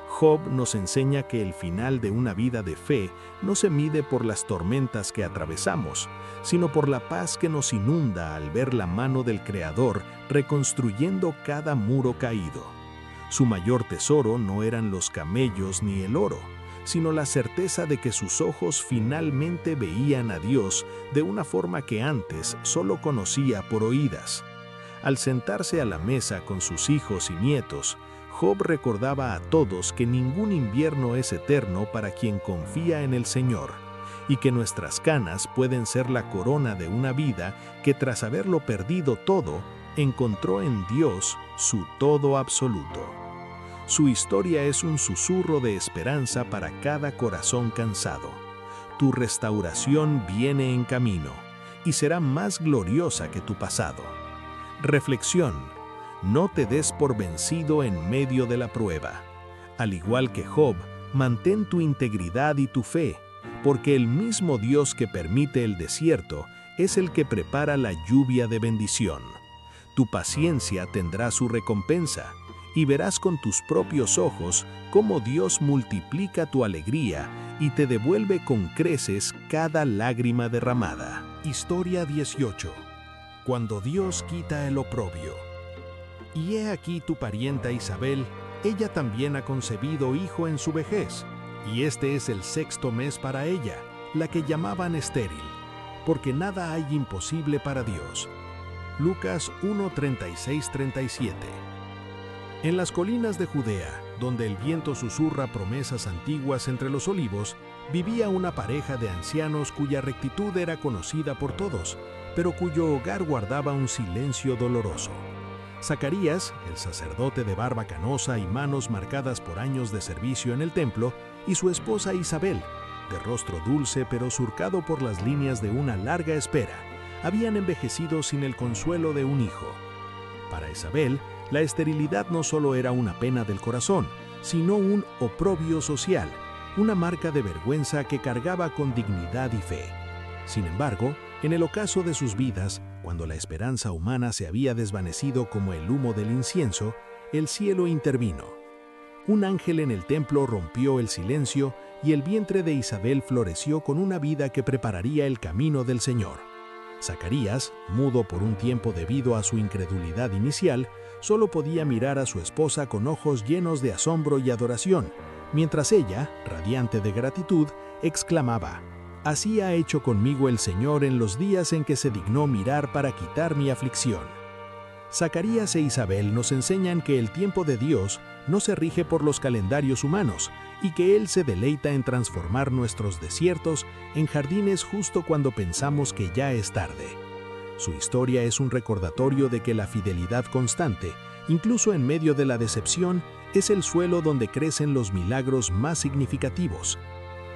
Job nos enseña que el final de una vida de fe no se mide por las tormentas que atravesamos, sino por la paz que nos inunda al ver la mano del Creador reconstruyendo cada muro caído. Su mayor tesoro no eran los camellos ni el oro, sino la certeza de que sus ojos finalmente veían a Dios de una forma que antes solo conocía por oídas. Al sentarse a la mesa con sus hijos y nietos, Job recordaba a todos que ningún invierno es eterno para quien confía en el Señor, y que nuestras canas pueden ser la corona de una vida que tras haberlo perdido todo, encontró en Dios su todo absoluto. Su historia es un susurro de esperanza para cada corazón cansado. Tu restauración viene en camino y será más gloriosa que tu pasado. Reflexión. No te des por vencido en medio de la prueba. Al igual que Job, mantén tu integridad y tu fe, porque el mismo Dios que permite el desierto es el que prepara la lluvia de bendición. Tu paciencia tendrá su recompensa, y verás con tus propios ojos cómo Dios multiplica tu alegría y te devuelve con creces cada lágrima derramada. Historia 18. Cuando Dios quita el oprobio. Y he aquí tu parienta Isabel, ella también ha concebido hijo en su vejez, y este es el 6º mes para ella, la que llamaban estéril, porque nada hay imposible para Dios. Lucas 1:36-37. En las colinas de Judea, donde el viento susurra promesas antiguas entre los olivos, vivía una pareja de ancianos cuya rectitud era conocida por todos, pero cuyo hogar guardaba un silencio doloroso. Zacarías, el sacerdote de barba canosa y manos marcadas por años de servicio en el templo, y su esposa Isabel, de rostro dulce pero surcado por las líneas de una larga espera, habían envejecido sin el consuelo de un hijo. Para Isabel, la esterilidad no solo era una pena del corazón, sino un oprobio social, una marca de vergüenza que cargaba con dignidad y fe. Sin embargo, en el ocaso de sus vidas, cuando la esperanza humana se había desvanecido como el humo del incienso, el cielo intervino. Un ángel en el templo rompió el silencio y el vientre de Isabel floreció con una vida que prepararía el camino del Señor. Zacarías, mudo por un tiempo debido a su incredulidad inicial, solo podía mirar a su esposa con ojos llenos de asombro y adoración, mientras ella, radiante de gratitud, exclamaba: «Así ha hecho conmigo el Señor en los días en que se dignó mirar para quitar mi aflicción». Zacarías e Isabel nos enseñan que el tiempo de Dios no se rige por los calendarios humanos y que Él se deleita en transformar nuestros desiertos en jardines justo cuando pensamos que ya es tarde. Su historia es un recordatorio de que la fidelidad constante, incluso en medio de la decepción, es el suelo donde crecen los milagros más significativos.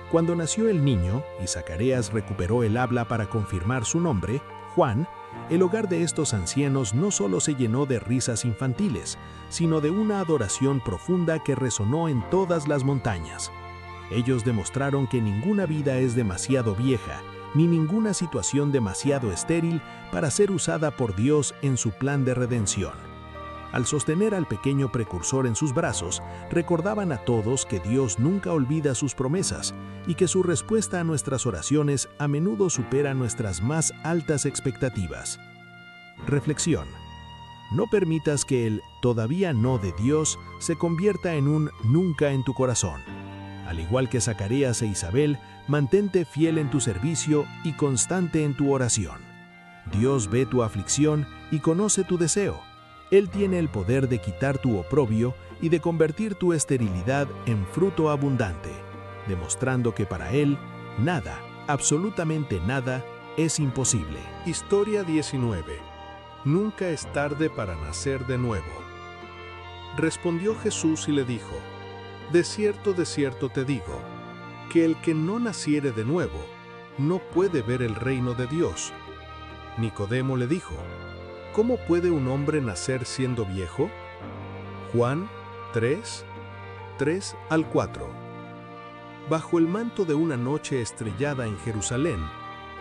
Cuando nació el niño y Zacarías recuperó el habla para confirmar su nombre, Juan, el hogar de estos ancianos no solo se llenó de risas infantiles, sino de una adoración profunda que resonó en todas las montañas. Ellos demostraron que ninguna vida es demasiado vieja, ni ninguna situación demasiado estéril para ser usada por Dios en su plan de redención. Al sostener al pequeño precursor en sus brazos, recordaban a todos que Dios nunca olvida sus promesas y que su respuesta a nuestras oraciones a menudo supera nuestras más altas expectativas. Reflexión. No permitas que el todavía no de Dios se convierta en un nunca en tu corazón. Al igual que Zacarías e Isabel, mantente fiel en tu servicio y constante en tu oración. Dios ve tu aflicción y conoce tu deseo. Él tiene el poder de quitar tu oprobio y de convertir tu esterilidad en fruto abundante, demostrando que para Él nada, absolutamente nada, es imposible. Historia 19. Nunca es tarde para nacer de nuevo. Respondió Jesús y le dijo: de cierto te digo, que el que no naciere de nuevo, no puede ver el reino de Dios. Nicodemo le dijo: ¿cómo puede un hombre nacer siendo viejo? Juan 3, 3-4. Bajo el manto de una noche estrellada en Jerusalén,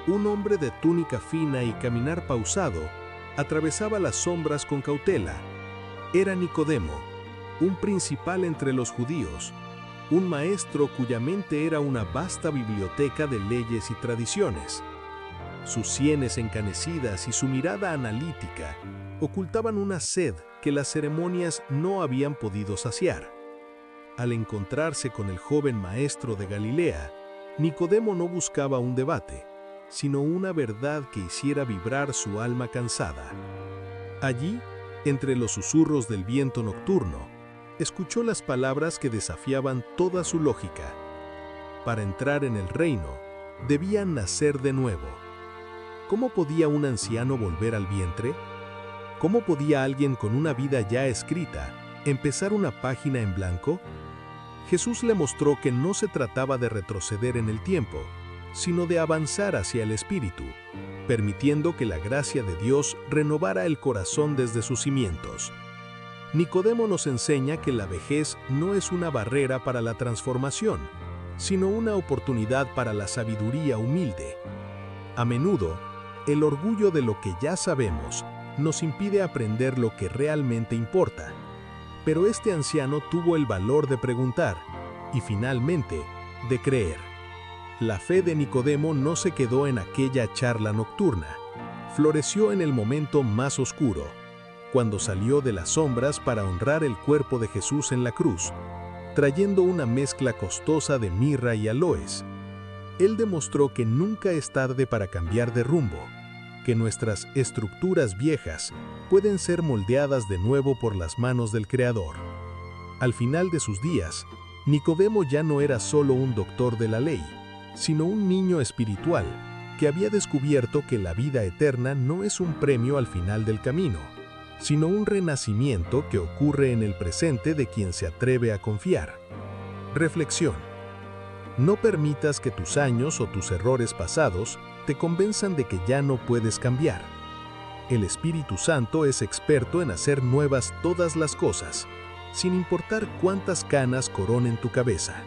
un hombre de túnica fina y caminar pausado atravesaba las sombras con cautela. Era Nicodemo, un principal entre los judíos, un maestro cuya mente era una vasta biblioteca de leyes y tradiciones. Sus sienes encanecidas y su mirada analítica ocultaban una sed que las ceremonias no habían podido saciar. Al encontrarse con el joven maestro de Galilea, Nicodemo no buscaba un debate, sino una verdad que hiciera vibrar su alma cansada. Allí, entre los susurros del viento nocturno, escuchó las palabras que desafiaban toda su lógica. Para entrar en el reino, debían nacer de nuevo. ¿Cómo podía un anciano volver al vientre? ¿Cómo podía alguien con una vida ya escrita empezar una página en blanco? Jesús le mostró que no se trataba de retroceder en el tiempo, sino de avanzar hacia el Espíritu, permitiendo que la gracia de Dios renovara el corazón desde sus cimientos. Nicodemo nos enseña que la vejez no es una barrera para la transformación, sino una oportunidad para la sabiduría humilde. A menudo, el orgullo de lo que ya sabemos nos impide aprender lo que realmente importa. Pero este anciano tuvo el valor de preguntar y finalmente de creer. La fe de Nicodemo no se quedó en aquella charla nocturna, floreció en el momento más oscuro, cuando salió de las sombras para honrar el cuerpo de Jesús en la cruz, trayendo una mezcla costosa de mirra y aloes. Él demostró que nunca es tarde para cambiar de rumbo, que nuestras estructuras viejas pueden ser moldeadas de nuevo por las manos del Creador. Al final de sus días, Nicodemo ya no era solo un doctor de la ley, sino un niño espiritual que había descubierto que la vida eterna no es un premio al final del camino, sino un renacimiento que ocurre en el presente de quien se atreve a confiar. Reflexión. No permitas que tus años o tus errores pasados te convenzan de que ya no puedes cambiar. El Espíritu Santo es experto en hacer nuevas todas las cosas, sin importar cuántas canas coronen tu cabeza.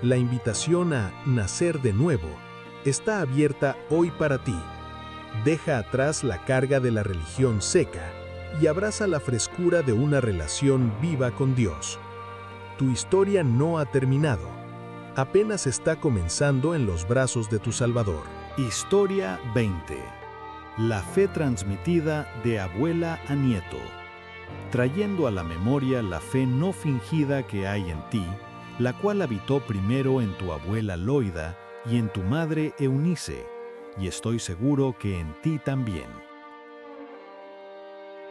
La invitación a nacer de nuevo está abierta hoy para ti. Deja atrás la carga de la religión seca y abraza la frescura de una relación viva con Dios. Tu historia no ha terminado. Apenas está comenzando en los brazos de tu Salvador. Historia 20. La fe transmitida de abuela a nieto. Trayendo a la memoria la fe no fingida que hay en ti la cual habitó primero en tu abuela Loida y en tu madre Eunice, y estoy seguro que en ti también.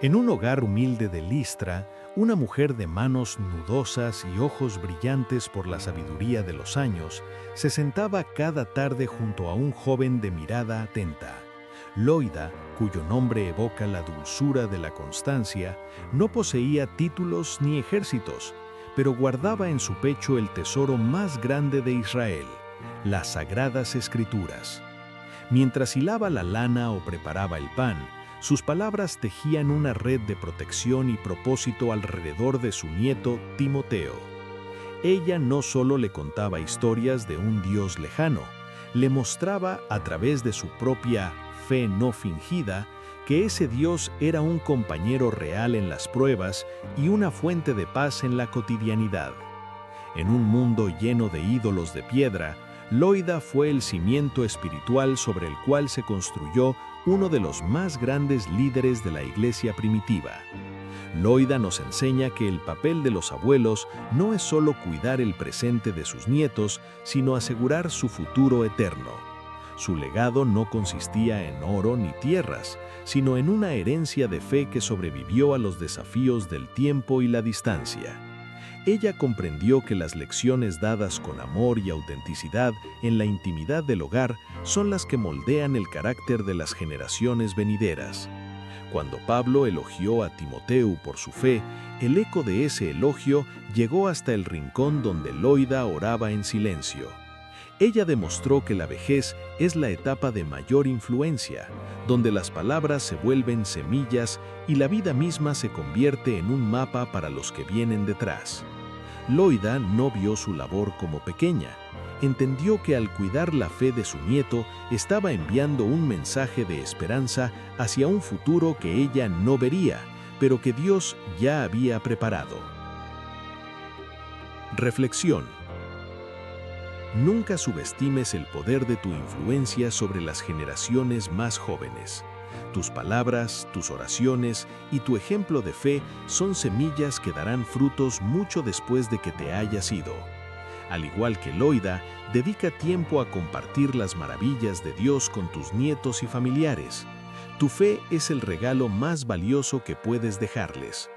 En un hogar humilde de Listra, una mujer de manos nudosas y ojos brillantes por la sabiduría de los años, se sentaba cada tarde junto a un joven de mirada atenta. Loida, cuyo nombre evoca la dulzura de la constancia, no poseía títulos ni ejércitos, pero guardaba en su pecho el tesoro más grande de Israel, las Sagradas Escrituras. Mientras hilaba la lana o preparaba el pan, sus palabras tejían una red de protección y propósito alrededor de su nieto Timoteo. Ella no solo le contaba historias de un Dios lejano, le mostraba a través de su propia fe no fingida que ese Dios era un compañero real en las pruebas y una fuente de paz en la cotidianidad. En un mundo lleno de ídolos de piedra, Loida fue el cimiento espiritual sobre el cual se construyó uno de los más grandes líderes de la iglesia primitiva. Loida nos enseña que el papel de los abuelos no es solo cuidar el presente de sus nietos, sino asegurar su futuro eterno. Su legado no consistía en oro ni tierras, sino en una herencia de fe que sobrevivió a los desafíos del tiempo y la distancia. Ella comprendió que las lecciones dadas con amor y autenticidad en la intimidad del hogar son las que moldean el carácter de las generaciones venideras. Cuando Pablo elogió a Timoteo por su fe, el eco de ese elogio llegó hasta el rincón donde Loida oraba en silencio. Ella demostró que la vejez es la etapa de mayor influencia, donde las palabras se vuelven semillas y la vida misma se convierte en un mapa para los que vienen detrás. Loida no vio su labor como pequeña. Entendió que al cuidar la fe de su nieto, estaba enviando un mensaje de esperanza hacia un futuro que ella no vería, pero que Dios ya había preparado. Reflexión. Nunca subestimes el poder de tu influencia sobre las generaciones más jóvenes. Tus palabras, tus oraciones y tu ejemplo de fe son semillas que darán frutos mucho después de que te hayas ido. Al igual que Loida, dedica tiempo a compartir las maravillas de Dios con tus nietos y familiares. Tu fe es el regalo más valioso que puedes dejarles.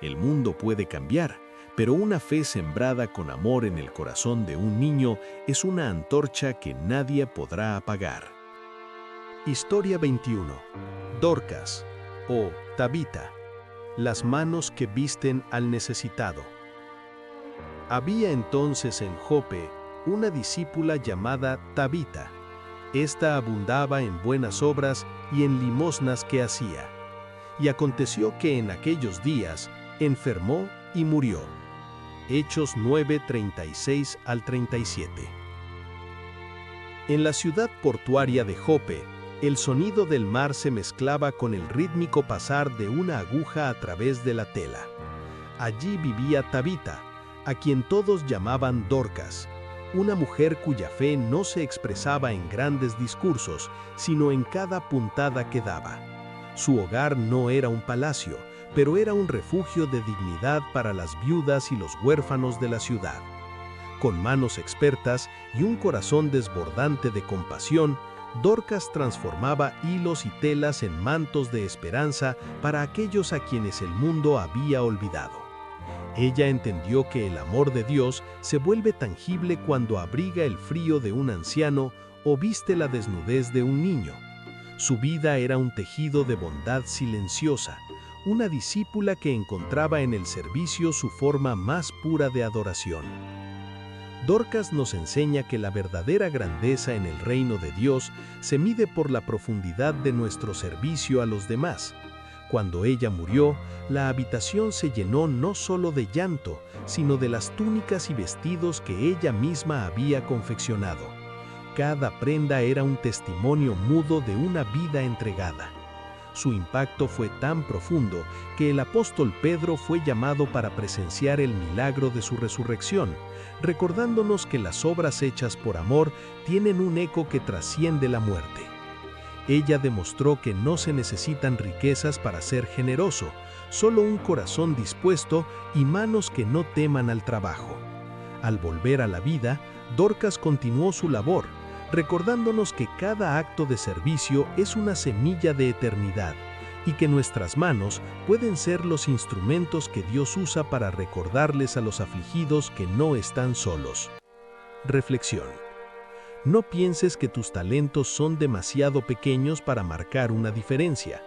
El mundo puede cambiar, pero una fe sembrada con amor en el corazón de un niño es una antorcha que nadie podrá apagar. Historia 21. Dorcas, o Tabita, las manos que visten al necesitado. Había entonces en Jope una discípula llamada Tabita. Esta abundaba en buenas obras y en limosnas que hacía. Y aconteció que en aquellos días enfermó y murió. Hechos 9, 36 al 37. En la ciudad portuaria de Jope, el sonido del mar se mezclaba con el rítmico pasar de una aguja a través de la tela. Allí vivía Tabita, a quien todos llamaban Dorcas, una mujer cuya fe no se expresaba en grandes discursos, sino en cada puntada que daba. Su hogar no era un palacio, pero era un refugio de dignidad para las viudas y los huérfanos de la ciudad. Con manos expertas y un corazón desbordante de compasión, Dorcas transformaba hilos y telas en mantos de esperanza para aquellos a quienes el mundo había olvidado. Ella entendió que el amor de Dios se vuelve tangible cuando abriga el frío de un anciano o viste la desnudez de un niño. Su vida era un tejido de bondad silenciosa, una discípula que encontraba en el servicio su forma más pura de adoración. Dorcas nos enseña que la verdadera grandeza en el reino de Dios se mide por la profundidad de nuestro servicio a los demás. Cuando ella murió, la habitación se llenó no solo de llanto, sino de las túnicas y vestidos que ella misma había confeccionado. Cada prenda era un testimonio mudo de una vida entregada. Su impacto fue tan profundo que el apóstol Pedro fue llamado para presenciar el milagro de su resurrección, recordándonos que las obras hechas por amor tienen un eco que trasciende la muerte. Ella demostró que no se necesitan riquezas para ser generoso, solo un corazón dispuesto y manos que no teman al trabajo. Al volver a la vida, Dorcas continuó su labor, recordándonos que cada acto de servicio es una semilla de eternidad y que nuestras manos pueden ser los instrumentos que Dios usa para recordarles a los afligidos que no están solos. Reflexión. No pienses que tus talentos son demasiado pequeños para marcar una diferencia.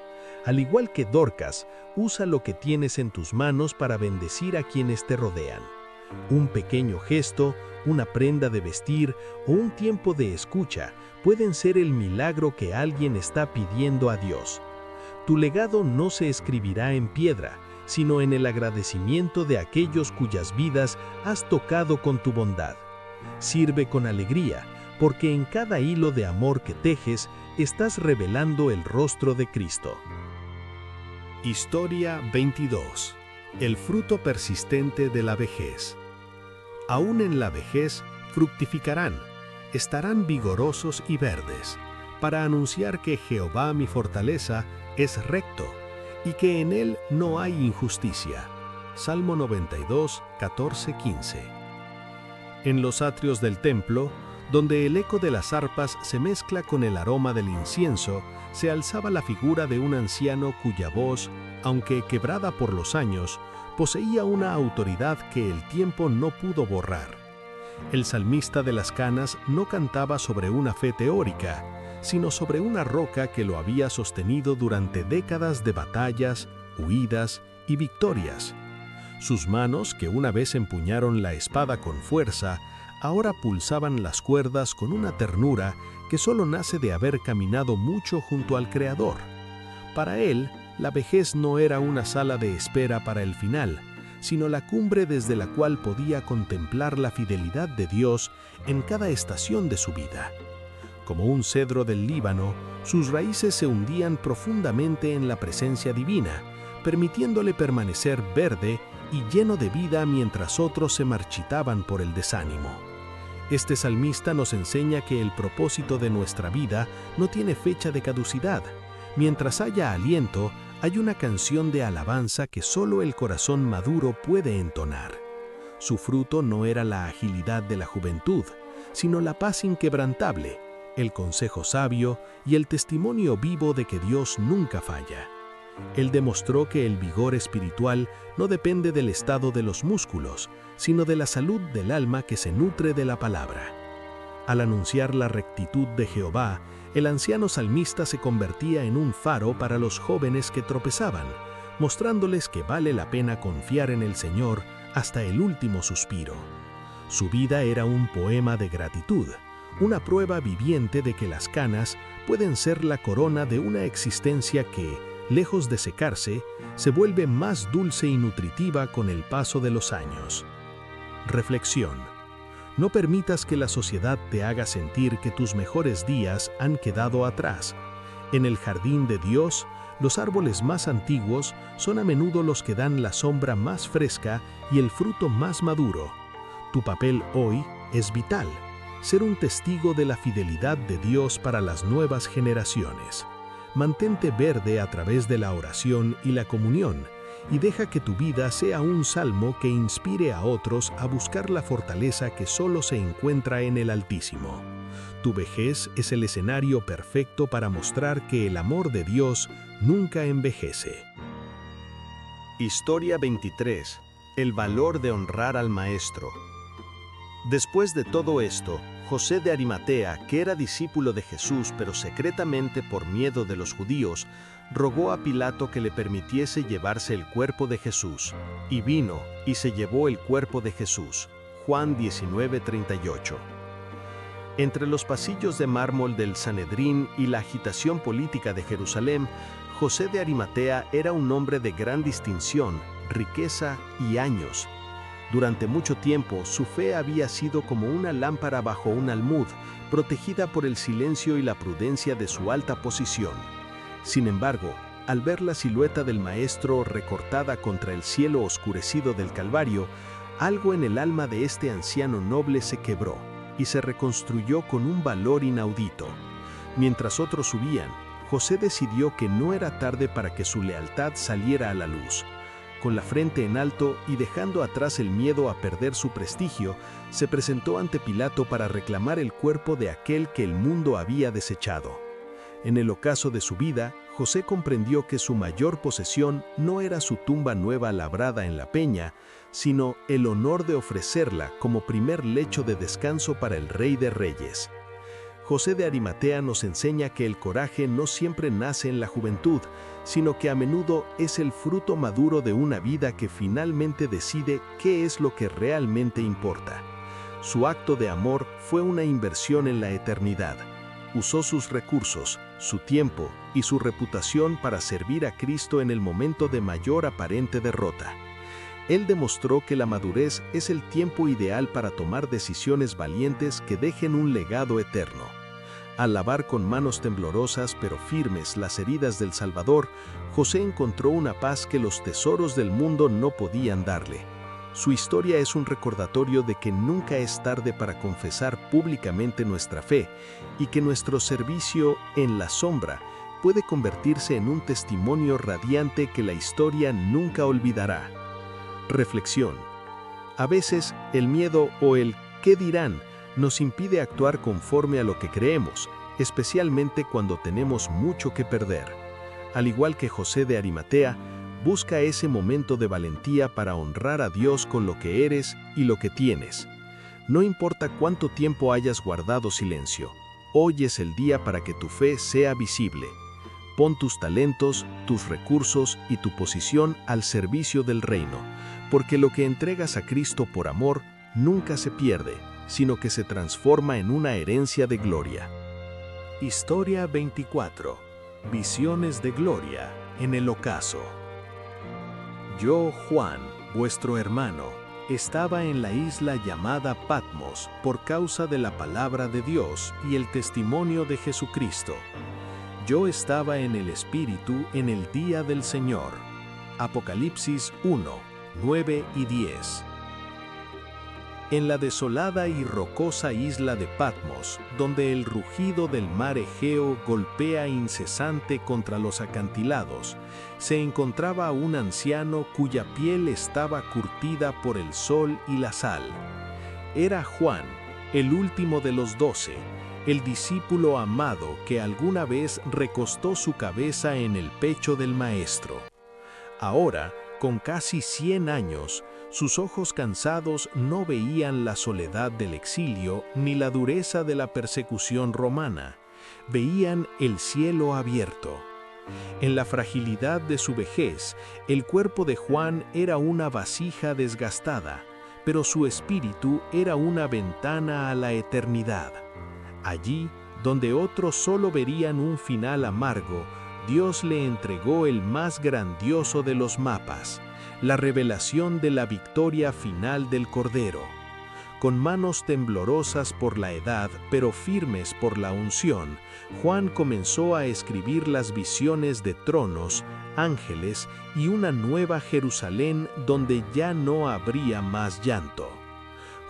Al igual que Dorcas, usa lo que tienes en tus manos para bendecir a quienes te rodean. Un pequeño gesto, una prenda de vestir o un tiempo de escucha pueden ser el milagro que alguien está pidiendo a Dios. Tu legado no se escribirá en piedra, sino en el agradecimiento de aquellos cuyas vidas has tocado con tu bondad. Sirve con alegría, porque en cada hilo de amor que tejes, estás revelando el rostro de Cristo. Historia 22. El fruto persistente de la vejez. Aún en la vejez fructificarán, estarán vigorosos y verdes, para anunciar que Jehová mi fortaleza es recto, y que en él no hay injusticia. Salmo 92, 14-15. En los atrios del templo, donde el eco de las arpas se mezcla con el aroma del incienso, se alzaba la figura de un anciano cuya voz, aunque quebrada por los años, poseía una autoridad que el tiempo no pudo borrar. El salmista de las canas no cantaba sobre una fe teórica, sino sobre una roca que lo había sostenido durante décadas de batallas, huidas y victorias. Sus manos, que una vez empuñaron la espada con fuerza, ahora pulsaban las cuerdas con una ternura que solo nace de haber caminado mucho junto al Creador. Para él, la vejez no era una sala de espera para el final, sino la cumbre desde la cual podía contemplar la fidelidad de Dios en cada estación de su vida. Como un cedro del Líbano, sus raíces se hundían profundamente en la presencia divina, permitiéndole permanecer verde y lleno de vida mientras otros se marchitaban por el desánimo. Este salmista nos enseña que el propósito de nuestra vida no tiene fecha de caducidad. Mientras haya aliento, hay una canción de alabanza que solo el corazón maduro puede entonar. Su fruto no era la agilidad de la juventud, sino la paz inquebrantable, el consejo sabio y el testimonio vivo de que Dios nunca falla. Él demostró que el vigor espiritual no depende del estado de los músculos, sino de la salud del alma que se nutre de la palabra. Al anunciar la rectitud de Jehová, el anciano salmista se convertía en un faro para los jóvenes que tropezaban, mostrándoles que vale la pena confiar en el Señor hasta el último suspiro. Su vida era un poema de gratitud, una prueba viviente de que las canas pueden ser la corona de una existencia que, lejos de secarse, se vuelve más dulce y nutritiva con el paso de los años. Reflexión. No permitas que la sociedad te haga sentir que tus mejores días han quedado atrás. En el jardín de Dios, los árboles más antiguos son a menudo los que dan la sombra más fresca y el fruto más maduro. Tu papel hoy es vital, ser un testigo de la fidelidad de Dios para las nuevas generaciones. Mantente verde a través de la oración y la comunión, y deja que tu vida sea un salmo que inspire a otros a buscar la fortaleza que solo se encuentra en el Altísimo. Tu vejez es el escenario perfecto para mostrar que el amor de Dios nunca envejece. Historia 23. El valor de honrar al Maestro. Después de todo esto, José de Arimatea, que era discípulo de Jesús pero secretamente por miedo de los judíos, rogó a Pilato que le permitiese llevarse el cuerpo de Jesús. Y vino, y se llevó el cuerpo de Jesús. Juan 19:38. Entre los pasillos de mármol del Sanedrín y la agitación política de Jerusalén, José de Arimatea era un hombre de gran distinción, riqueza y años. Durante mucho tiempo, su fe había sido como una lámpara bajo un almud, protegida por el silencio y la prudencia de su alta posición. Sin embargo, al ver la silueta del Maestro recortada contra el cielo oscurecido del Calvario, algo en el alma de este anciano noble se quebró y se reconstruyó con un valor inaudito. Mientras otros subían, José decidió que no era tarde para que su lealtad saliera a la luz. con la frente en alto y dejando atrás el miedo a perder su prestigio, se presentó ante Pilato para reclamar el cuerpo de aquel que el mundo había desechado. En el ocaso de su vida, José comprendió que su mayor posesión no era su tumba nueva labrada en la peña, sino el honor de ofrecerla como primer lecho de descanso para el Rey de Reyes. José de Arimatea nos enseña que el coraje no siempre nace en la juventud, sino que a menudo es el fruto maduro de una vida que finalmente decide qué es lo que realmente importa. Su acto de amor fue una inversión en la eternidad. Usó sus recursos, su tiempo y su reputación para servir a Cristo en el momento de mayor aparente derrota. Él demostró que la madurez es el tiempo ideal para tomar decisiones valientes que dejen un legado eterno. Al lavar con manos temblorosas pero firmes las heridas del Salvador, José encontró una paz que los tesoros del mundo no podían darle. Su historia es un recordatorio de que nunca es tarde para confesar públicamente nuestra fe y que nuestro servicio en la sombra puede convertirse en un testimonio radiante que la historia nunca olvidará. Reflexión. A veces el miedo o el ¿qué dirán? Nos impide actuar conforme a lo que creemos, especialmente cuando tenemos mucho que perder. Al igual que José de Arimatea, busca ese momento de valentía para honrar a Dios con lo que eres y lo que tienes. No importa cuánto tiempo hayas guardado silencio, hoy es el día para que tu fe sea visible. Pon tus talentos, tus recursos y tu posición al servicio del reino, porque lo que entregas a Cristo por amor nunca se pierde, sino que se transforma en una herencia de gloria. Historia 24. Visiones de gloria en el ocaso. Yo, Juan, vuestro hermano, estaba en la isla llamada Patmos por causa de la palabra de Dios y el testimonio de Jesucristo. Yo estaba en el Espíritu en el día del Señor. Apocalipsis 1, 9 y 10. En la desolada y rocosa isla de Patmos, donde el rugido del mar Egeo golpea incesante contra los acantilados, se encontraba un anciano cuya piel estaba curtida por el sol y la sal. Era Juan, el último de los 12, el discípulo amado que alguna vez recostó su cabeza en el pecho del Maestro. Ahora, con casi 100 años, sus ojos cansados no veían la soledad del exilio ni la dureza de la persecución romana, veían el cielo abierto. En la fragilidad de su vejez, el cuerpo de Juan era una vasija desgastada, pero su espíritu era una ventana a la eternidad. Allí, donde otros solo verían un final amargo, Dios le entregó el más grandioso de los mapas, la revelación de la victoria final del Cordero. Con manos temblorosas por la edad, pero firmes por la unción, Juan comenzó a escribir las visiones de tronos, ángeles y una nueva Jerusalén donde ya no habría más llanto.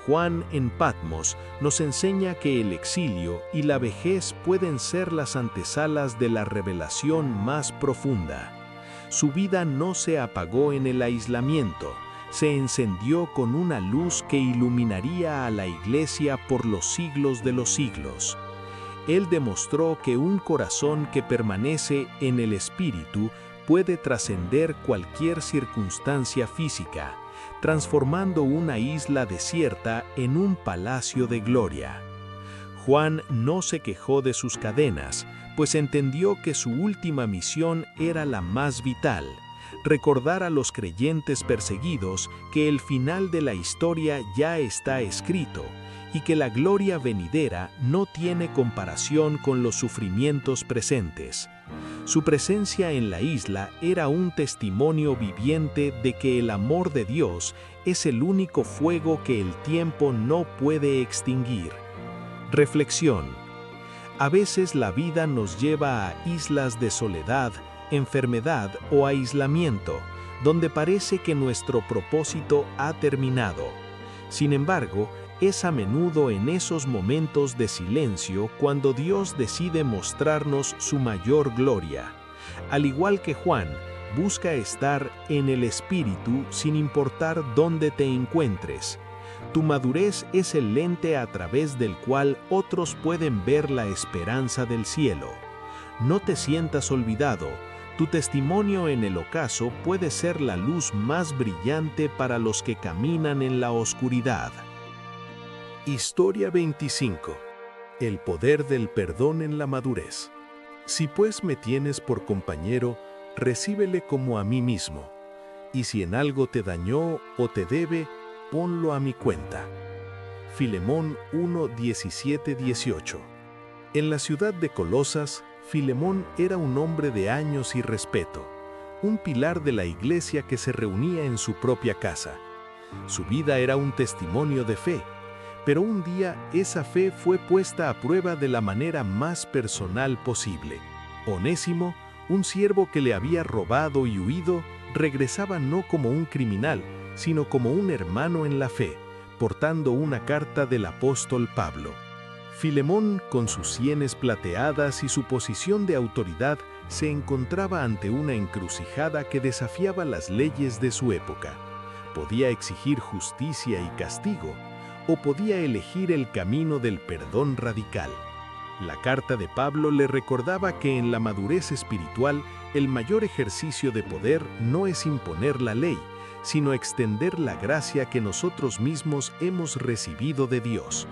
Juan en Patmos nos enseña que el exilio y la vejez pueden ser las antesalas de la revelación más profunda. Su vida no se apagó en el aislamiento, se encendió con una luz que iluminaría a la Iglesia por los siglos de los siglos. Él demostró que un corazón que permanece en el Espíritu puede trascender cualquier circunstancia física, transformando una isla desierta en un palacio de gloria. Juan no se quejó de sus cadenas, pues entendió que su última misión era la más vital: recordar a los creyentes perseguidos que el final de la historia ya está escrito y que la gloria venidera no tiene comparación con los sufrimientos presentes. Su presencia en la isla era un testimonio viviente de que el amor de Dios es el único fuego que el tiempo no puede extinguir. Reflexión. A veces la vida nos lleva a islas de soledad, enfermedad o aislamiento, donde parece que nuestro propósito ha terminado. Sin embargo, es a menudo en esos momentos de silencio cuando Dios decide mostrarnos su mayor gloria. Al igual que Juan, Busca estar en el Espíritu sin importar dónde te encuentres. Tu madurez es el lente a través del cual otros pueden ver la esperanza del cielo. No te sientas olvidado. Tu testimonio en el ocaso puede ser la luz más brillante para los que caminan en la oscuridad. Historia 25. El poder del perdón en la madurez. Si pues me tienes por compañero, recíbele como a mí mismo. Y si en algo te dañó o te debe, ponlo a mi cuenta. Filemón 1, 17, 18. En la ciudad de Colosas, Filemón era un hombre de años y respeto, un pilar de la iglesia que se reunía en su propia casa. Su vida era un testimonio de fe, pero un día esa fe fue puesta a prueba de la manera más personal posible. Onésimo, un siervo que le había robado y huido, regresaba no como un criminal, sino como un hermano en la fe, portando una carta del apóstol Pablo. Filemón, con sus sienes plateadas y su posición de autoridad, se encontraba ante una encrucijada que desafiaba las leyes de su época. Podía exigir justicia y castigo, o podía elegir el camino del perdón radical. La carta de Pablo le recordaba que en la madurez espiritual, el mayor ejercicio de poder no es imponer la ley, sino extender la gracia que nosotros mismos hemos recibido de Dios.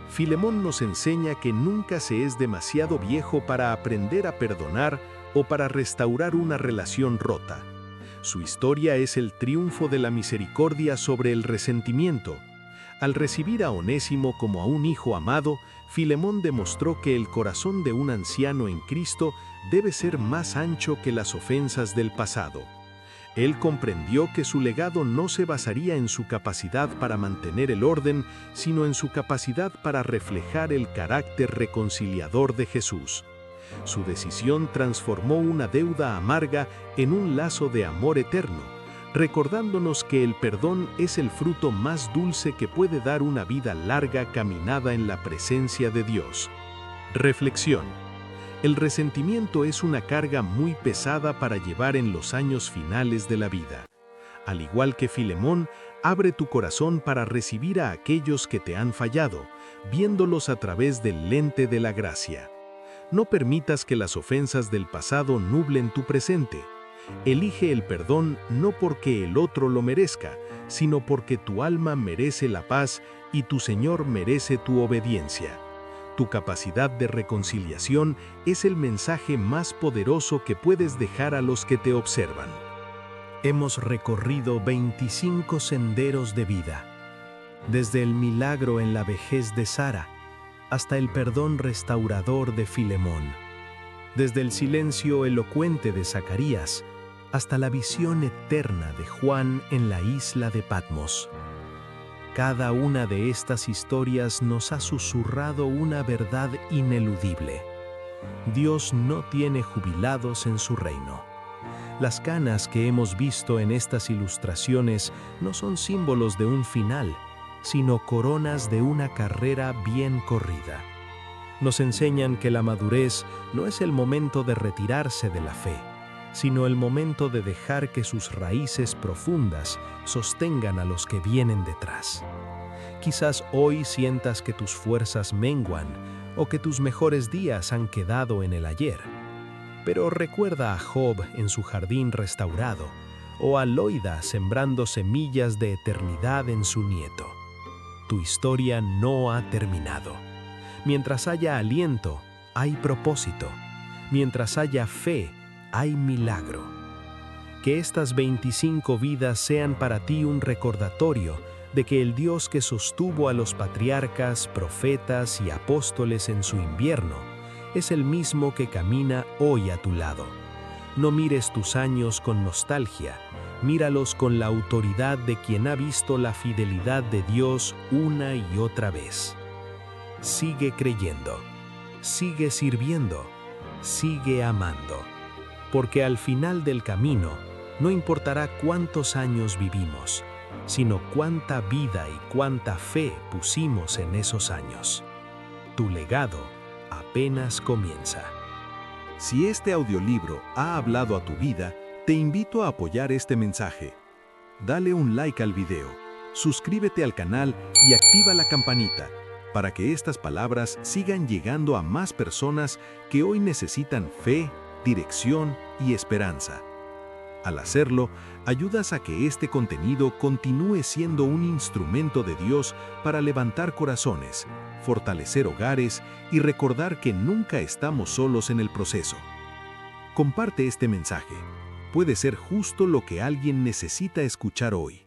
Filemón nos enseña que nunca se es demasiado viejo para aprender a perdonar o para restaurar una relación rota. Su historia es el triunfo de la misericordia sobre el resentimiento. Al recibir a Onésimo como a un hijo amado, Filemón demostró que el corazón de un anciano en Cristo debe ser más ancho que las ofensas del pasado. Él comprendió que su legado no se basaría en su capacidad para mantener el orden, sino en su capacidad para reflejar el carácter reconciliador de Jesús. Su decisión transformó una deuda amarga en un lazo de amor eterno, recordándonos que el perdón es el fruto más dulce que puede dar una vida larga caminada en la presencia de Dios. Reflexión. El resentimiento es una carga muy pesada para llevar en los años finales de la vida. Al igual que Filemón, abre tu corazón para recibir a aquellos que te han fallado, viéndolos a través del lente de la gracia. No permitas que las ofensas del pasado nublen tu presente. Elige el perdón no porque el otro lo merezca, sino porque tu alma merece la paz y tu Señor merece tu obediencia. Tu capacidad de reconciliación es el mensaje más poderoso que puedes dejar a los que te observan. Hemos recorrido 25 senderos de vida, desde el milagro en la vejez de Sara hasta el perdón restaurador de Filemón, desde el silencio elocuente de Zacarías hasta la visión eterna de Juan en la isla de Patmos. Cada una de estas historias nos ha susurrado una verdad ineludible. Dios no tiene jubilados en su reino. Las canas que hemos visto en estas ilustraciones no son símbolos de un final, sino coronas de una carrera bien corrida. Nos enseñan que la madurez no es el momento de retirarse de la fe, sino el momento de dejar que sus raíces profundas sostengan a los que vienen detrás. Quizás hoy sientas que tus fuerzas menguan o que tus mejores días han quedado en el ayer. Pero recuerda a Job en su jardín restaurado o a Loida sembrando semillas de eternidad en su nieto. Tu historia no ha terminado. Mientras haya aliento, hay propósito. Mientras haya fe, hay milagro. Que estas 25 vidas sean para ti un recordatorio de que el Dios que sostuvo a los patriarcas, profetas y apóstoles en su invierno es el mismo que camina hoy a tu lado. No mires tus años con nostalgia, míralos con la autoridad de quien ha visto la fidelidad de Dios una y otra vez. Sigue creyendo, sigue sirviendo, sigue amando. Porque al final del camino, no importará cuántos años vivimos, sino cuánta vida y cuánta fe pusimos en esos años. Tu legado apenas comienza. Si este audiolibro ha hablado a tu vida, Te invito a apoyar este mensaje. Dale un like al video, suscríbete al canal y activa la campanita para que estas palabras sigan llegando a más personas que hoy necesitan fe, dirección y esperanza. Al hacerlo, ayudas a que este contenido continúe siendo un instrumento de Dios para levantar corazones, fortalecer hogares y recordar que nunca estamos solos en el proceso. Comparte este mensaje. Puede ser justo lo que alguien necesita escuchar hoy.